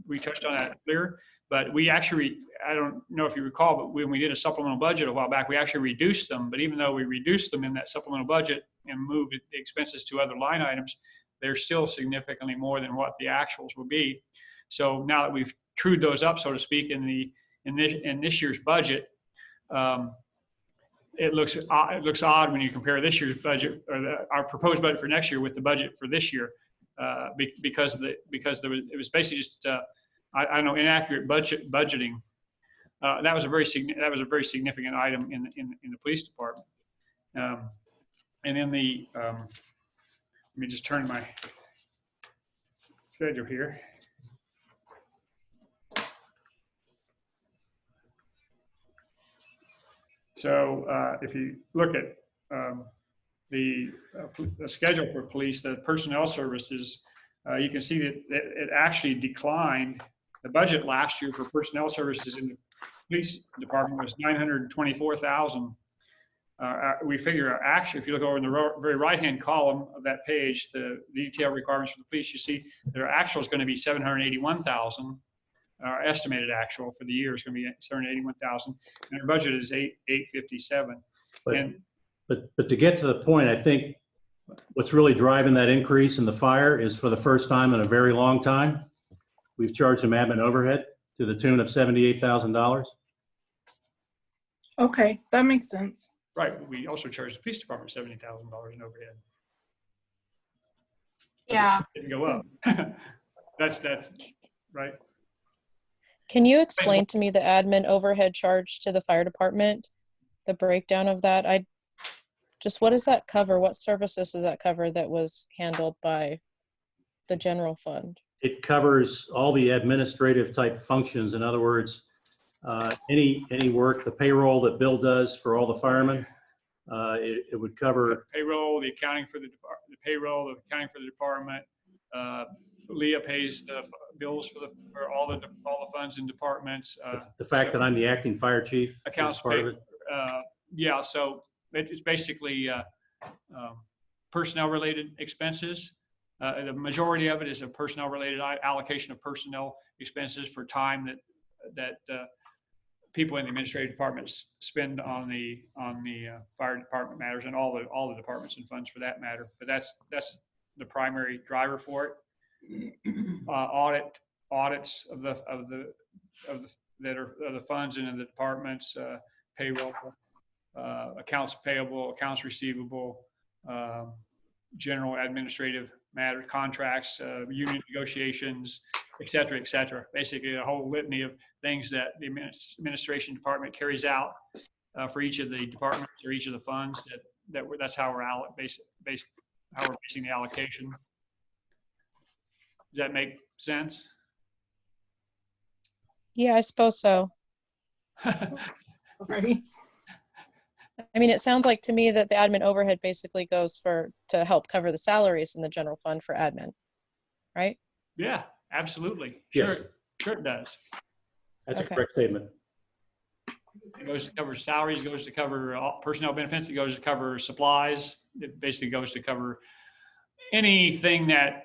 We touched on that earlier, but we actually, I don't know if you recall, but when we did a supplemental budget a while back, we actually reduced them. But even though we reduced them in that supplemental budget and moved the expenses to other line items, they're still significantly more than what the actuals will be. So now that we've trued those up, so to speak, in this year's budget, it looks odd when you compare this year's budget or our proposed budget for next year with the budget for this year. Because it was basically just I don't know, inaccurate budgeting. That was a very significant item in the police department. And in the let me just turn my schedule here. So if you look at the schedule for police, the personnel services, you can see that it actually declined. The budget last year for personnel services in the police department was $924,000. We figure actually, if you look over in the very right-hand column of that page, the detailed requirements for the police, you see their actual is going to be $781,000. Our estimated actual for the year is going to be $781,000, and our budget is $857,000. But to get to the point, I think what's really driving that increase in the fire is, for the first time in a very long time, we've charged them admin overhead to the tune of $78,000. Okay, that makes sense. Right. We also charged the police department $70,000 in overhead. Yeah. It didn't go up. That's right. Can you explain to me the admin overhead charge to the fire department, the breakdown of that? What does that cover? What services does that cover that was handled by the general fund? It covers all the administrative type functions. In other words, any work, the payroll that Bill does for all the firemen, it would cover payroll, the accounting for the payroll, the accounting for the department. Leah pays the bills for all the funds and departments. The fact that I'm the acting fire chief, accounts part of it. Yeah, so it's basically personnel related expenses. The majority of it is a personnel related allocation of personnel expenses for time that people in the administrative departments spend on the fire department matters, and all the departments and funds for that matter. But that's the primary driver for it. Audits of the funds and in the departments, payroll, accounts payable, accounts receivable, general administrative matter, contracts, union negotiations, et cetera, basically a whole litany of things that the administration department carries out for each of the departments or each of the funds. That's how we're how we're basing the allocation. Does that make sense? Yeah, I suppose so. Sorry. I mean, it sounds like to me that the admin overhead basically goes to help cover the salaries in the general fund for admin, right? Yeah, absolutely. Yes. Sure it does. That's Okay. a correct statement. It goes to cover salaries, goes to cover all personnel benefits, it goes to cover supplies. It basically goes to cover anything that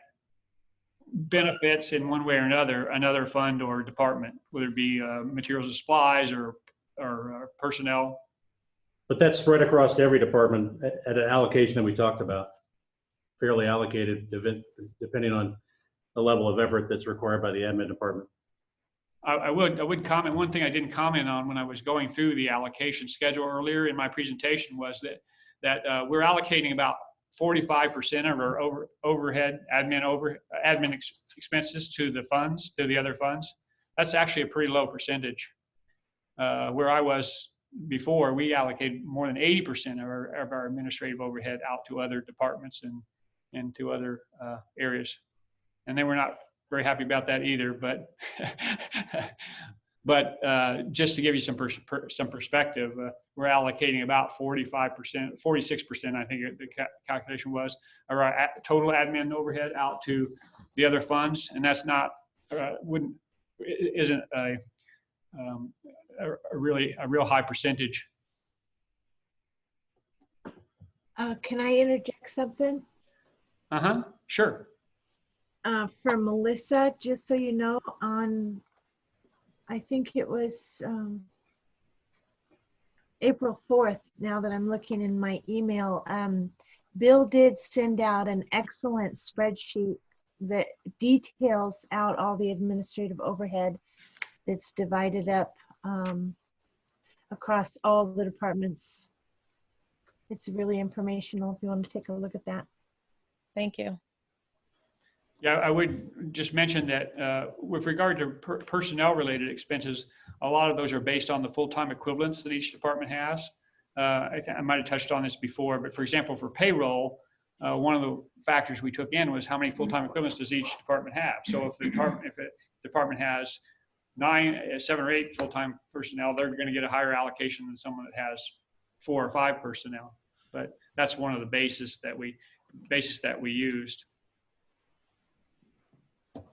benefits in one way or another fund or department, whether it be materials and supplies or personnel. But that's spread across every department at an allocation that we talked about, fairly allocated depending on the level of effort that's required by the admin department. I would comment, one thing I didn't comment on when I was going through the allocation schedule earlier in my presentation was that we're allocating about 45% of our overhead admin expenses to the funds, to the other funds. That's actually a pretty low percentage. Where I was before, we allocated more than 80% of our administrative overhead out to other departments and to other areas. And they were not very happy about that either, but just to give you some perspective, we're allocating about 45%, 46%, I think the calculation was, of our total admin overhead out to the other funds, and that's not isn't a real high percentage. Can I interject something? Sure. For Melissa, just so you know, I think it was April 4th, now that I'm looking in my email, Bill did send out an excellent spreadsheet that details out all the administrative overhead that's divided up across all the departments. It's really informational if you want to take a look at that. Thank you. Yeah, I would just mention that with regard to personnel-related expenses, a lot of those are based on the full-time equivalents that each department has. I might have touched on this before, but for example, for payroll, one of the factors we took in was how many full-time equivalents does each department have. So if a department has 7 or 8 full-time personnel, they're going to get a higher allocation than someone that has 4 or 5 personnel. But that's one of the bases that we used.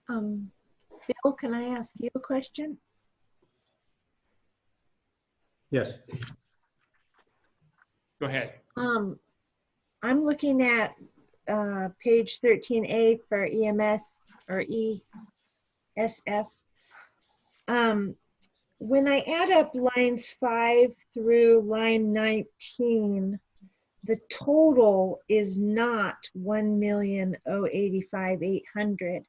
Bill, can I ask you a question? Yes. Go ahead. I'm looking at page 13A for EMS or ESF. When I add up lines 5 through line 19, the total is not 1,085,800.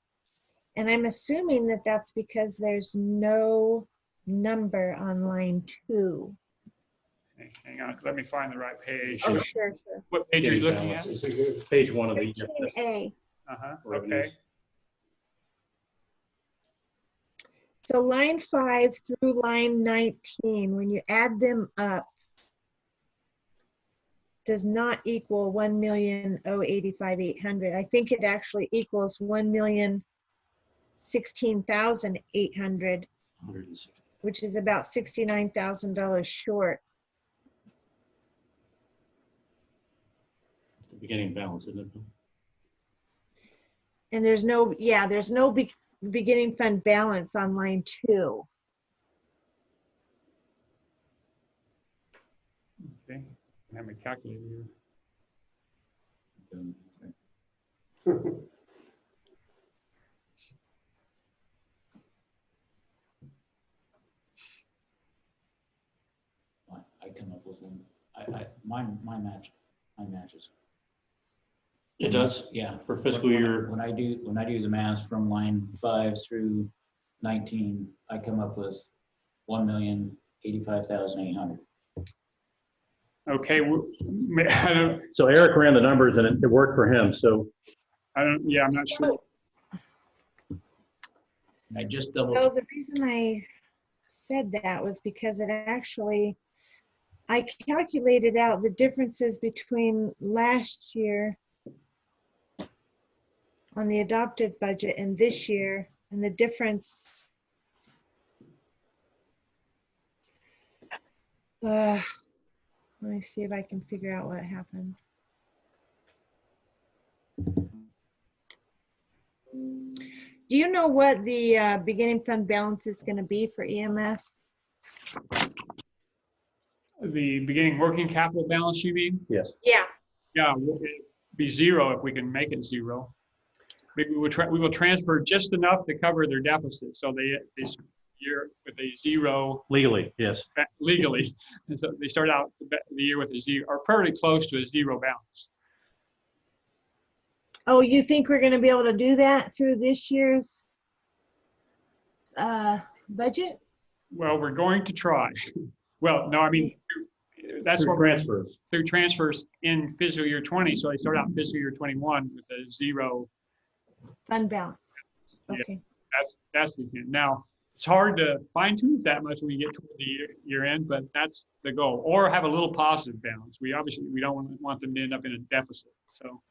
And I'm assuming that that's because there's no number on line 2. Hang on, let me find the right page. Oh, sure. What page are you looking at? Page 1 of the 13A. Okay. So line 5 through line 19, when you add them up, does not equal 1,085,800. I think it actually equals 1,016,800, which is about $69,000 short. The beginning balance, isn't it? And there's no beginning fund balance on line 2. Okay. I have my calculator here. I come up with one. Mine matches. It does? Yeah. For fiscal year. When I do the math from line 5 through 19, I come up with 1,085,800. Okay. So Eric ran the numbers and it worked for him. So I'm not sure. I just double. So the reason I said that was because I calculated out the differences between last year on the adopted budget and this year, and the difference Let me see if I can figure out what happened. Do you know what the beginning fund balance is going to be for EMS? The beginning working capital balance, you mean? Yes. Yeah. Yeah, it'd be zero if we can make it zero. We will transfer just enough to cover their deficit. So they year with a zero Legally, yes. legally. And so they start out the year with a zero or pretty close to a zero balance. Oh, you think we're going to be able to do that through this year's budget? Well, we're going to try. Well, no, I mean, that's what Transfers. through transfers in fiscal year 20. So they start out fiscal year 21 with a zero Fund balance. Yeah, Okay. that's the thing. Now, it's hard to fine tune that much when we get toward the year end, but that's the goal. Or have a little positive balance. We obviously don't want them to end up in a deficit. So.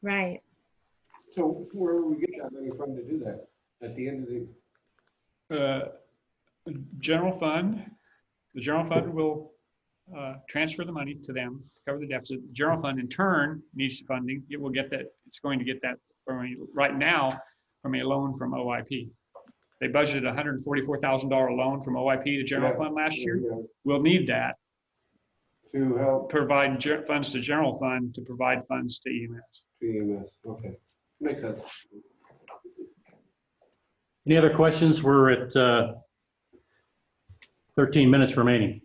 Right. So where will we get that money from to do that? At the end of the General fund. The general fund will transfer the money to them to cover the deficit. The general fund in turn needs funding. It will get that. It's going to get that right now from a loan from OIP. They budgeted a $144,000 loan from OIP to general fund last year. We'll need that to help provide funds to general fund to provide funds to EMS. EMS. Okay, makes sense. Any other questions? We're at 13 minutes remaining.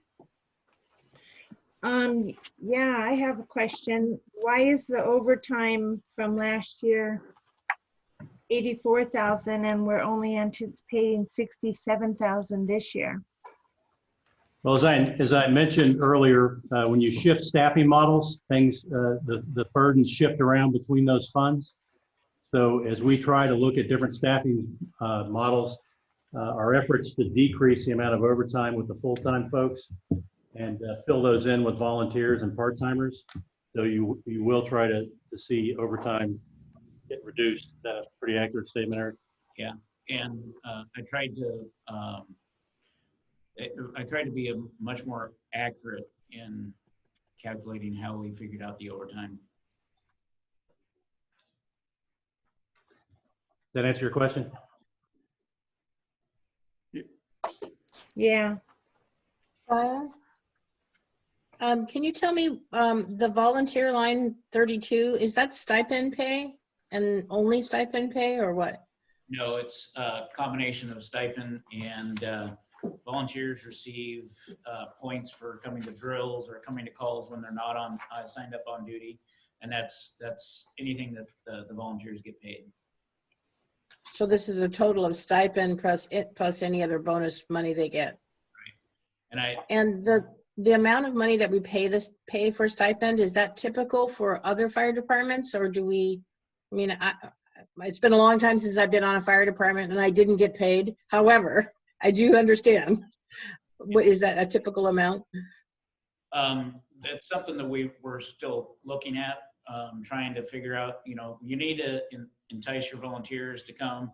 Yeah, I have a question. Why is the overtime from last year 84,000 and we're only anticipating 67,000 this year? Well, as I mentioned earlier, when you shift staffing models, things, the burdens shift around between those funds. So as we try to look at different staffing models, our efforts to decrease the amount of overtime with the full-time folks and fill those in with volunteers and part-timers. So you will try to see overtime get reduced. Is that a pretty accurate statement, Eric? Yeah, and I tried to be much more accurate in calculating how we figured out the overtime. Does that answer your question? Yeah. Can you tell me the volunteer line 32, is that stipend pay and only stipend pay or what? No, it's a combination of stipend and volunteers receive points for coming to drills or coming to calls when they're not on signed up on duty. And that's anything that the volunteers get paid. So this is a total of stipend plus any other bonus money they get. Right. And the amount of money that we pay for stipend, is that typical for other fire departments, or do we? I mean, it's been a long time since I've been on a fire department and I didn't get paid. However, I do understand. What is that, a typical amount? That's something that we're still looking at, trying to figure out. You know, you need to entice your volunteers to come,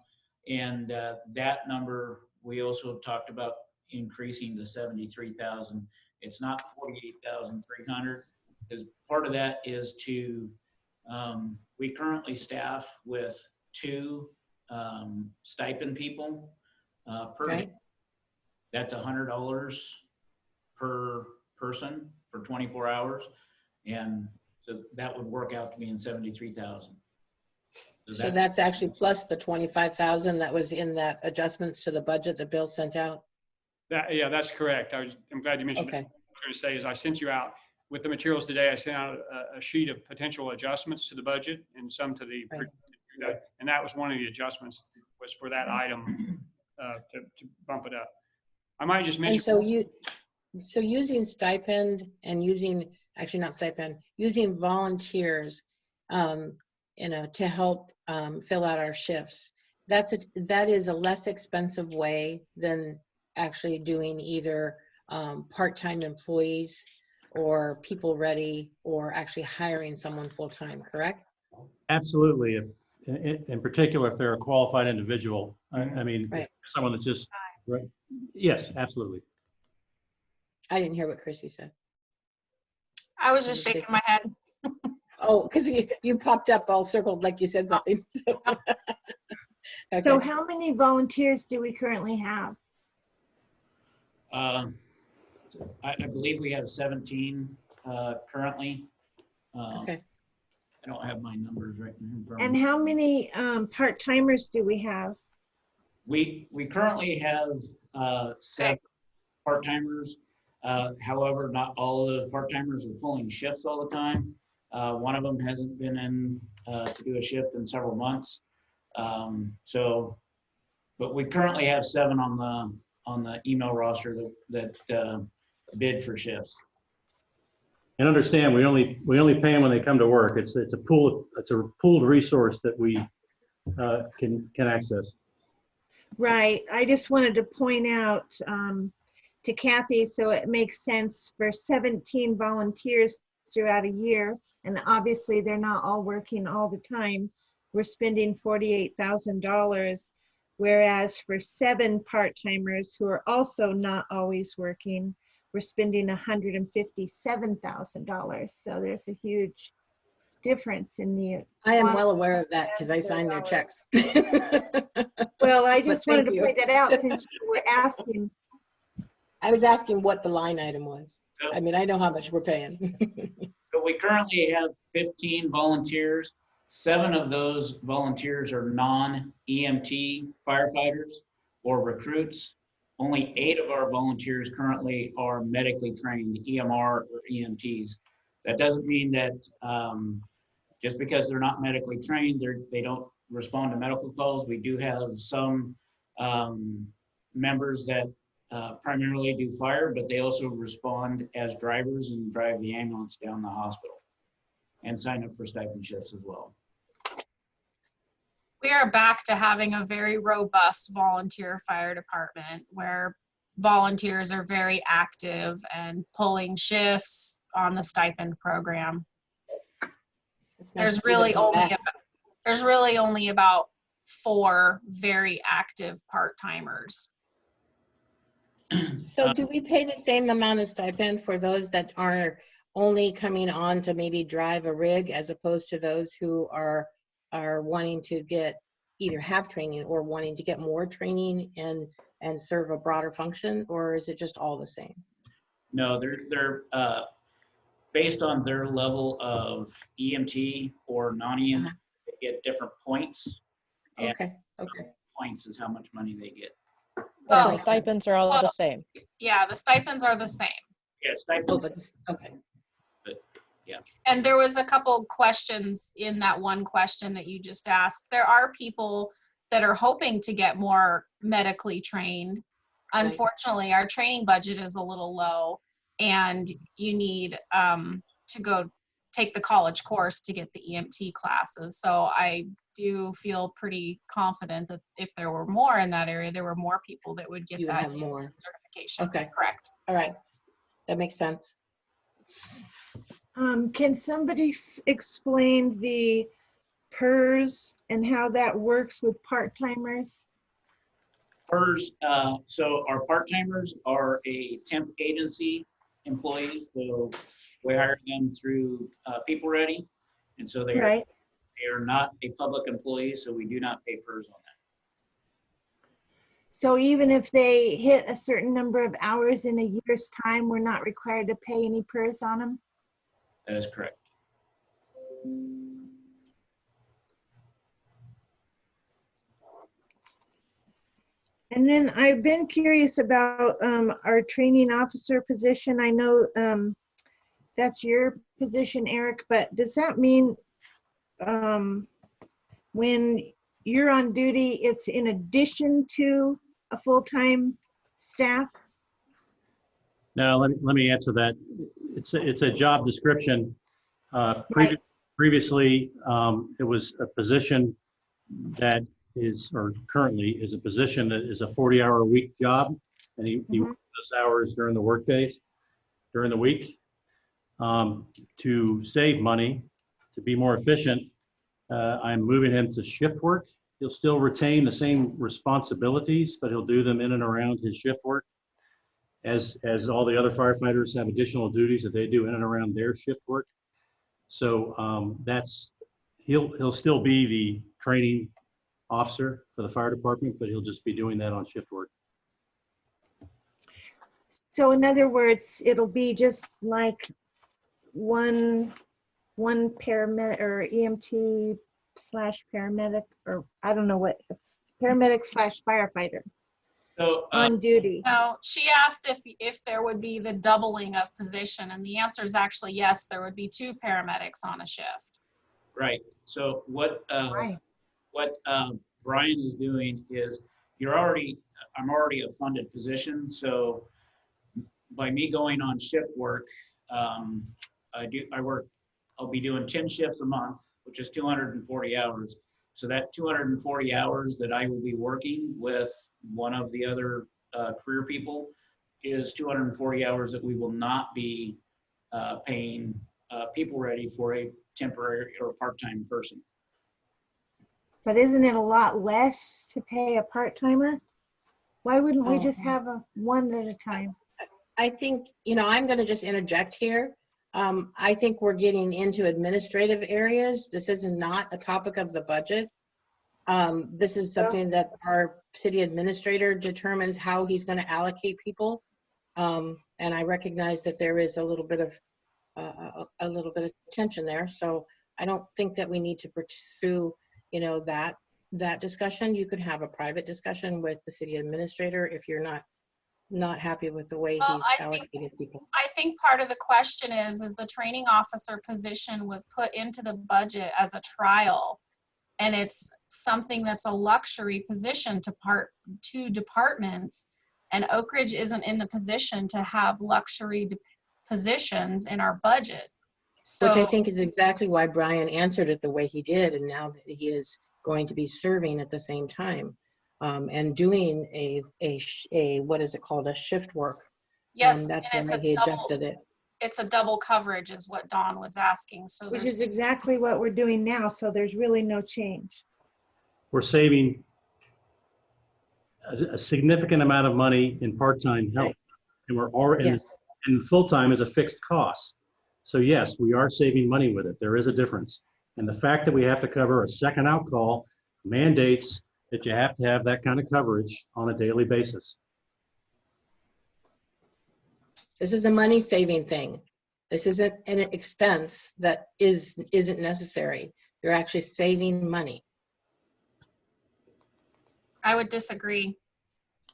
and that number we also talked about increasing to 73,000. It's not 48,300, because part of that is to we currently staff with 2 stipend people per day. That's $100 per person for 24 hours, and so that would work out to be in 73,000. So that's actually plus the 25,000 that was in that adjustments to the budget that Bill sent out. Yeah, that's correct. I'm glad you mentioned Okay. that. What I was going to say is I sent you out with the materials today. I sent out a sheet of potential adjustments to the budget and some to the, and that was one of the adjustments was for that item to bump it up. I might just mention. And so using stipend and using, actually not stipend, using volunteers, to help fill out our shifts. That is a less expensive way than actually doing either part-time employees or people ready or actually hiring someone full-time, correct? Absolutely. In particular, if they're a qualified individual. I mean, someone that's just, right. Yes, absolutely. I didn't hear what Chrissy said. I was just shaking my head. Oh, because you popped up all circled like you said something. So, okay. So how many volunteers do we currently have? I believe we have 17 currently. Okay. I don't have my numbers right now. And how many part-timers do we have? We currently have 7 part-timers. However, not all of those part-timers are pulling shifts all the time. One of them hasn't been in to do a shift in several months. But we currently have 7 on the email roster that bid for shifts. And understand, we only pay them when they come to work. It's a pooled resource that we can access. Right. I just wanted to point out to Kathy, so it makes sense for 17 volunteers throughout a year, and obviously they're not all working all the time. We're spending $48,000, whereas for 7 part-timers who are also not always working, we're spending $157,000. So there's a huge difference in the. I am well aware of that because I signed their checks. Well, I just wanted to point that out since you were asking. I was asking what the line item was. I mean, I know how much we're paying. So we currently have 15 volunteers. 7 of those volunteers are non-EMT firefighters or recruits. Only 8 of our volunteers currently are medically trained, EMR or EMTs. That doesn't mean that just because they're not medically trained, they don't respond to medical calls. We do have some members that primarily do fire, but they also respond as drivers and drive the ambulance down the hospital and sign up for stipend shifts as well. We are back to having a very robust volunteer fire department where volunteers are very active and pulling shifts on the stipend program. There's really only about 4 very active part-timers. So do we pay the same amount of stipend for those that are only coming on to maybe drive a rig as opposed to those who are wanting to either have training or wanting to get more training and serve a broader function, or is it just all the same? No, they're based on their level of EMT or non-EMT, they get different points. And okay. points is how much money they get. Well, the stipends are all the same. Yeah, the stipends are the same. Yeah, stipends. Okay. But yeah. And there was a couple questions in that one question that you just asked. There are people that are hoping to get more medically trained. Unfortunately, our training budget is a little low, and you need to go take the college course to get the EMT classes. So I do feel pretty confident that if there were more in that area, there were more people that would get that more certification. Okay. Correct. All right. That makes sense. Can somebody explain the PERS and how that works with part-timers? PERS, so our part-timers are a temp agency employee, so we hire them through People Ready, and so they are not a public employee, so we do not pay PERS on that. So even if they hit a certain number of hours in a year's time, we're not required to pay any PERS on them? That is correct. And then I've been curious about our training officer position. I know that's your position, Eric, but does that mean when you're on duty, it's in addition to a full-time staff? No, let me answer that. It's a job description. Previously, it was a position that is, or currently is a position that is a 40-hour-a-week job, and he works those hours during the work days, during the week. To save money, to be more efficient, I'm moving him to shift work. He'll still retain the same responsibilities, but he'll do them in and around his shift work. as all the other firefighters have additional duties that they do in and around their shift work. So he'll still be the training officer for the fire department, but he'll just be doing that on shift work. So in other words, it'll be just like one paramedic or EMT / paramedic, or I don't know what, paramedic / firefighter So on duty. No, she asked if there would be the doubling of position, and the answer is actually yes, there would be 2 paramedics on a shift. right. So what Right. Brian is doing is I'm already a funded position. So by me going on shift work, I'll be doing 10 shifts a month, which is 240 hours. So that 240 hours that I will be working with one of the other career people is 240 hours that we will not be paying people ready for a temporary or part-time person. But isn't it a lot less to pay a part-timer? Why wouldn't we just have a one at a time? I think, I'm going to just interject here. I think we're getting into administrative areas. This is not a topic of the budget. This is something that our city administrator determines how he's going to allocate people. And I recognize that there is a little bit of tension there. So I don't think that we need to pursue, that discussion. You could have a private discussion with the city administrator if you're not happy with the way he's allocated people. I think part of the question is the training officer position was put into the budget as a trial, and it's something that's a luxury position to departments, and Oakridge isn't in the position to have luxury positions in our budget. So, which I think is exactly why Brian answered it the way he did, and now that he is going to be serving at the same time. And doing a what is it called, a shift work. Yes, that's why he adjusted it. It's a double coverage is what Dawn was asking. So which is exactly what we're doing now. So there's really no change. We're saving a significant amount of money in part-time help, and we're already and full-time is a fixed cost. So yes, we are saving money with it. There is a difference, and the fact that we have to cover a second out call mandates that you have to have that kind of coverage on a daily basis. This is a money saving thing. This isn't an expense that isn't necessary. You're actually saving money. I would disagree.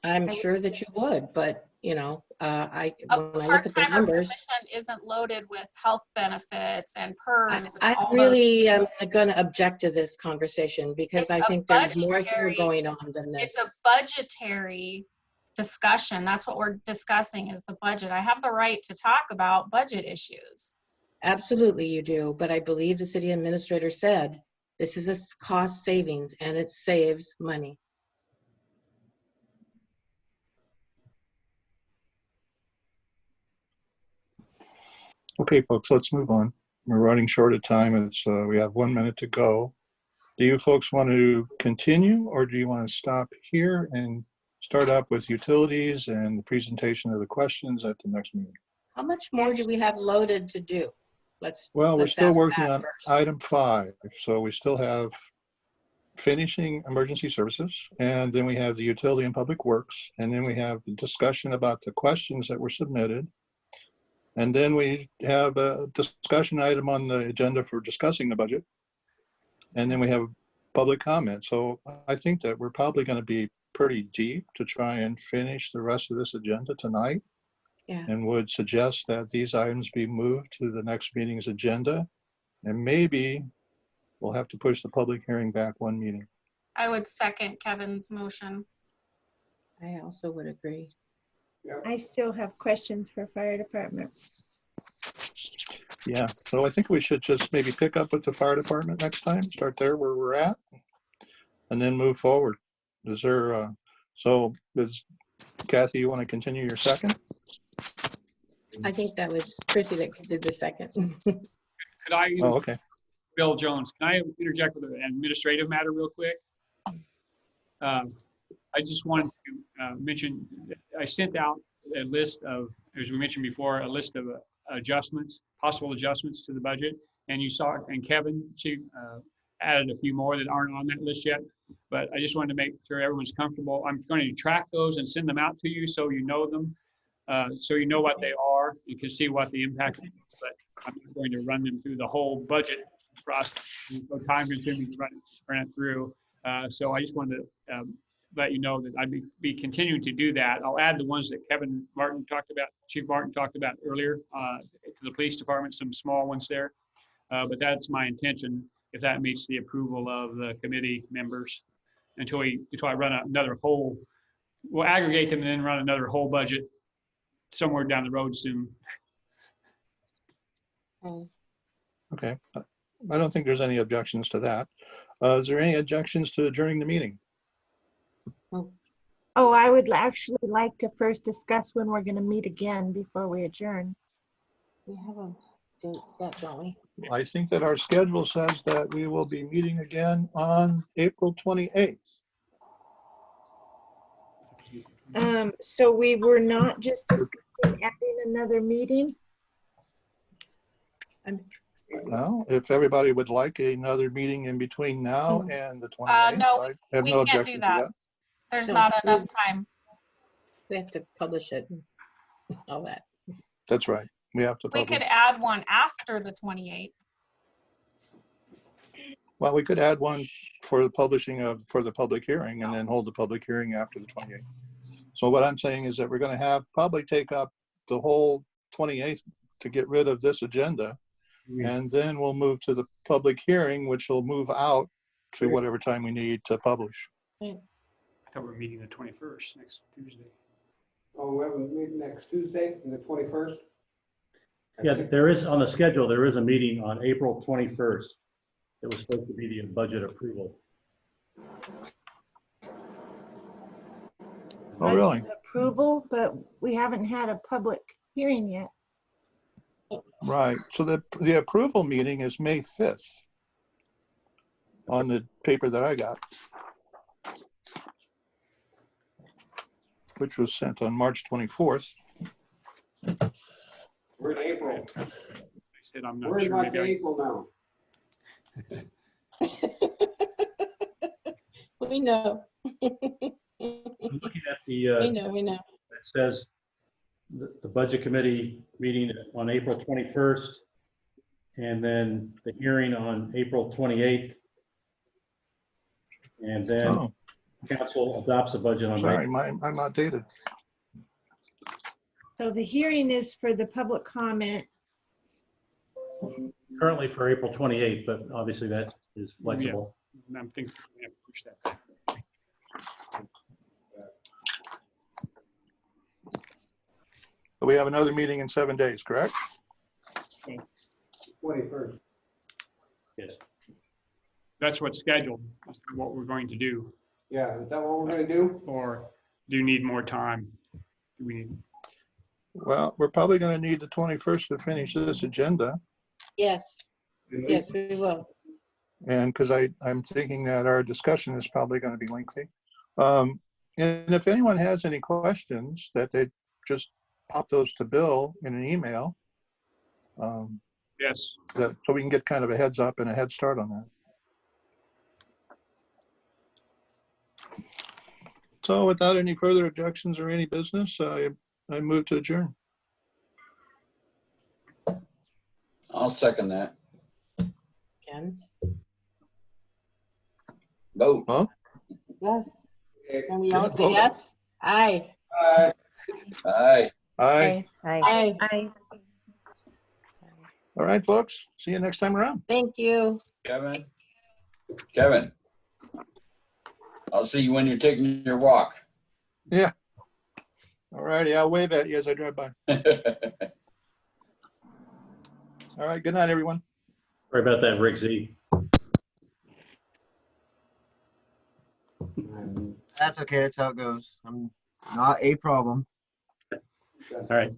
I'm sure that you would, but when I look at the numbers, isn't loaded with health benefits and PERS. I really am going to object to this conversation because I think there's more here going on than this. It's a budgetary discussion. That's what we're discussing is the budget. I have the right to talk about budget issues. Absolutely you do, but I believe the city administrator said this is a cost savings and it saves money. Okay, folks, let's move on. We're running short of time. We have 1 minute to go. Do you folks want to continue, or do you want to stop here and start up with utilities and the presentation of the questions at the next meeting? How much more do we have loaded to do? We're still working on item 5. So we still have finishing emergency services, and then we have the utility and public works, and then we have the discussion about the questions that were submitted. And then we have a discussion item on the agenda for discussing the budget. And then we have public comment. So I think that we're probably going to be pretty deep to try and finish the rest of this agenda tonight. Yeah. And would suggest that these items be moved to the next meeting's agenda. And maybe we'll have to push the public hearing back 1 meeting. I would second Kevin's motion. I also would agree. I still have questions for fire department. Yeah, so I think we should just maybe pick up with the fire department next time, start there where we're at, and then move forward. Is there, Kathy, you want to continue your second? I think that was Chrissy that did the second. Could I, okay. Bill Jones, can I interject with an administrative matter real quick? I just wanted to mention, I sent out a list of, as we mentioned before, a list of adjustments, possible adjustments to the budget. And you saw, and Kevin, she added a few more that aren't on that list yet. But I just wanted to make sure everyone's comfortable. I'm going to track those and send them out to you so you know them, so you know what they are. You can see what the impact is. But I'm not going to run them through the whole budget process. It's so time consuming to run it through. So I just wanted to let you know that I'd be continuing to do that. I'll add the ones that Chief Martin talked about earlier to the police department, some small ones there. But that's my intention if that meets the approval of the committee members until I run another whole, we'll aggregate them and then run another whole budget somewhere down the road soon. Okay. I don't think there's any objections to that. Is there any objections to adjourning the meeting? Oh, I would actually like to first discuss when we're going to meet again before we adjourn. We have a date set, don't we? I think that our schedule says that we will be meeting again on April 28th. So we were not just discussing adding another meeting? Well, if everybody would like another meeting in between now and the 28th, No, I have we no can't objection do to that. that. There's No, not enough time. We have to publish it and all that. That's right. We have to We publish. could add one after the 28th. Well, we could add one for the publishing for the public hearing and then hold the public hearing after the 28th. So what I'm saying is that we're going to probably take up the whole 28th to get rid of this agenda. And then we'll move to the public hearing, which will move out to whatever time we need to publish. I thought we were meeting the 21st next Tuesday. Oh, we have a meeting next Tuesday, the 21st? Yeah, there is on the schedule, there is a meeting on April 21st. It was supposed to be the budget approval. Oh, really? Approval, but we haven't had a public hearing yet. Right. So the approval meeting is May 5th on the paper that I got, which was sent on March 24th. We're in April. I said I'm not We're in sure. like Maybe April now. We know. I'm looking at the, We know. it says the budget committee meeting on April 21st, and then the hearing on April 28th. And then council adopts a budget on Sorry, May. I'm outdated. So the hearing is for the public comment. Currently for April 28th, but obviously that is flexible. Yeah, I'm thinking we have to push that back. So we have another meeting in 7 days, correct? 21st. Yes. That's what's scheduled, that's what we're going to do. Yeah, is that what we're gonna do? Or do you need more time? Do we need? Well, we're probably going to need the 21st to finish this agenda. Yes. Yes, we will. And because I'm thinking that our discussion is probably going to be lengthy. And if anyone has any questions, that they just pop those to Bill in an email. Yes. So we can get kind of a heads up and a head start on that. So without any further objections or any business, I move to adjourn. I'll second that. Ken? Vote. Huh? Yes. Can we Yeah, all say vote. yes? Aye. Aye. Aye. Aye. Aye. All right, folks. See you next time around. Thank you. Kevin? Kevin? I'll see you when you're taking your walk. Yeah. All righty. I'll wave at you as I drive by. All right. Good night, everyone. Sorry about that, Rick Z. That's okay. That's how it goes. I'm not a problem. All right.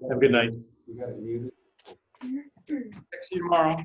Have a good night. You got it muted. See you tomorrow.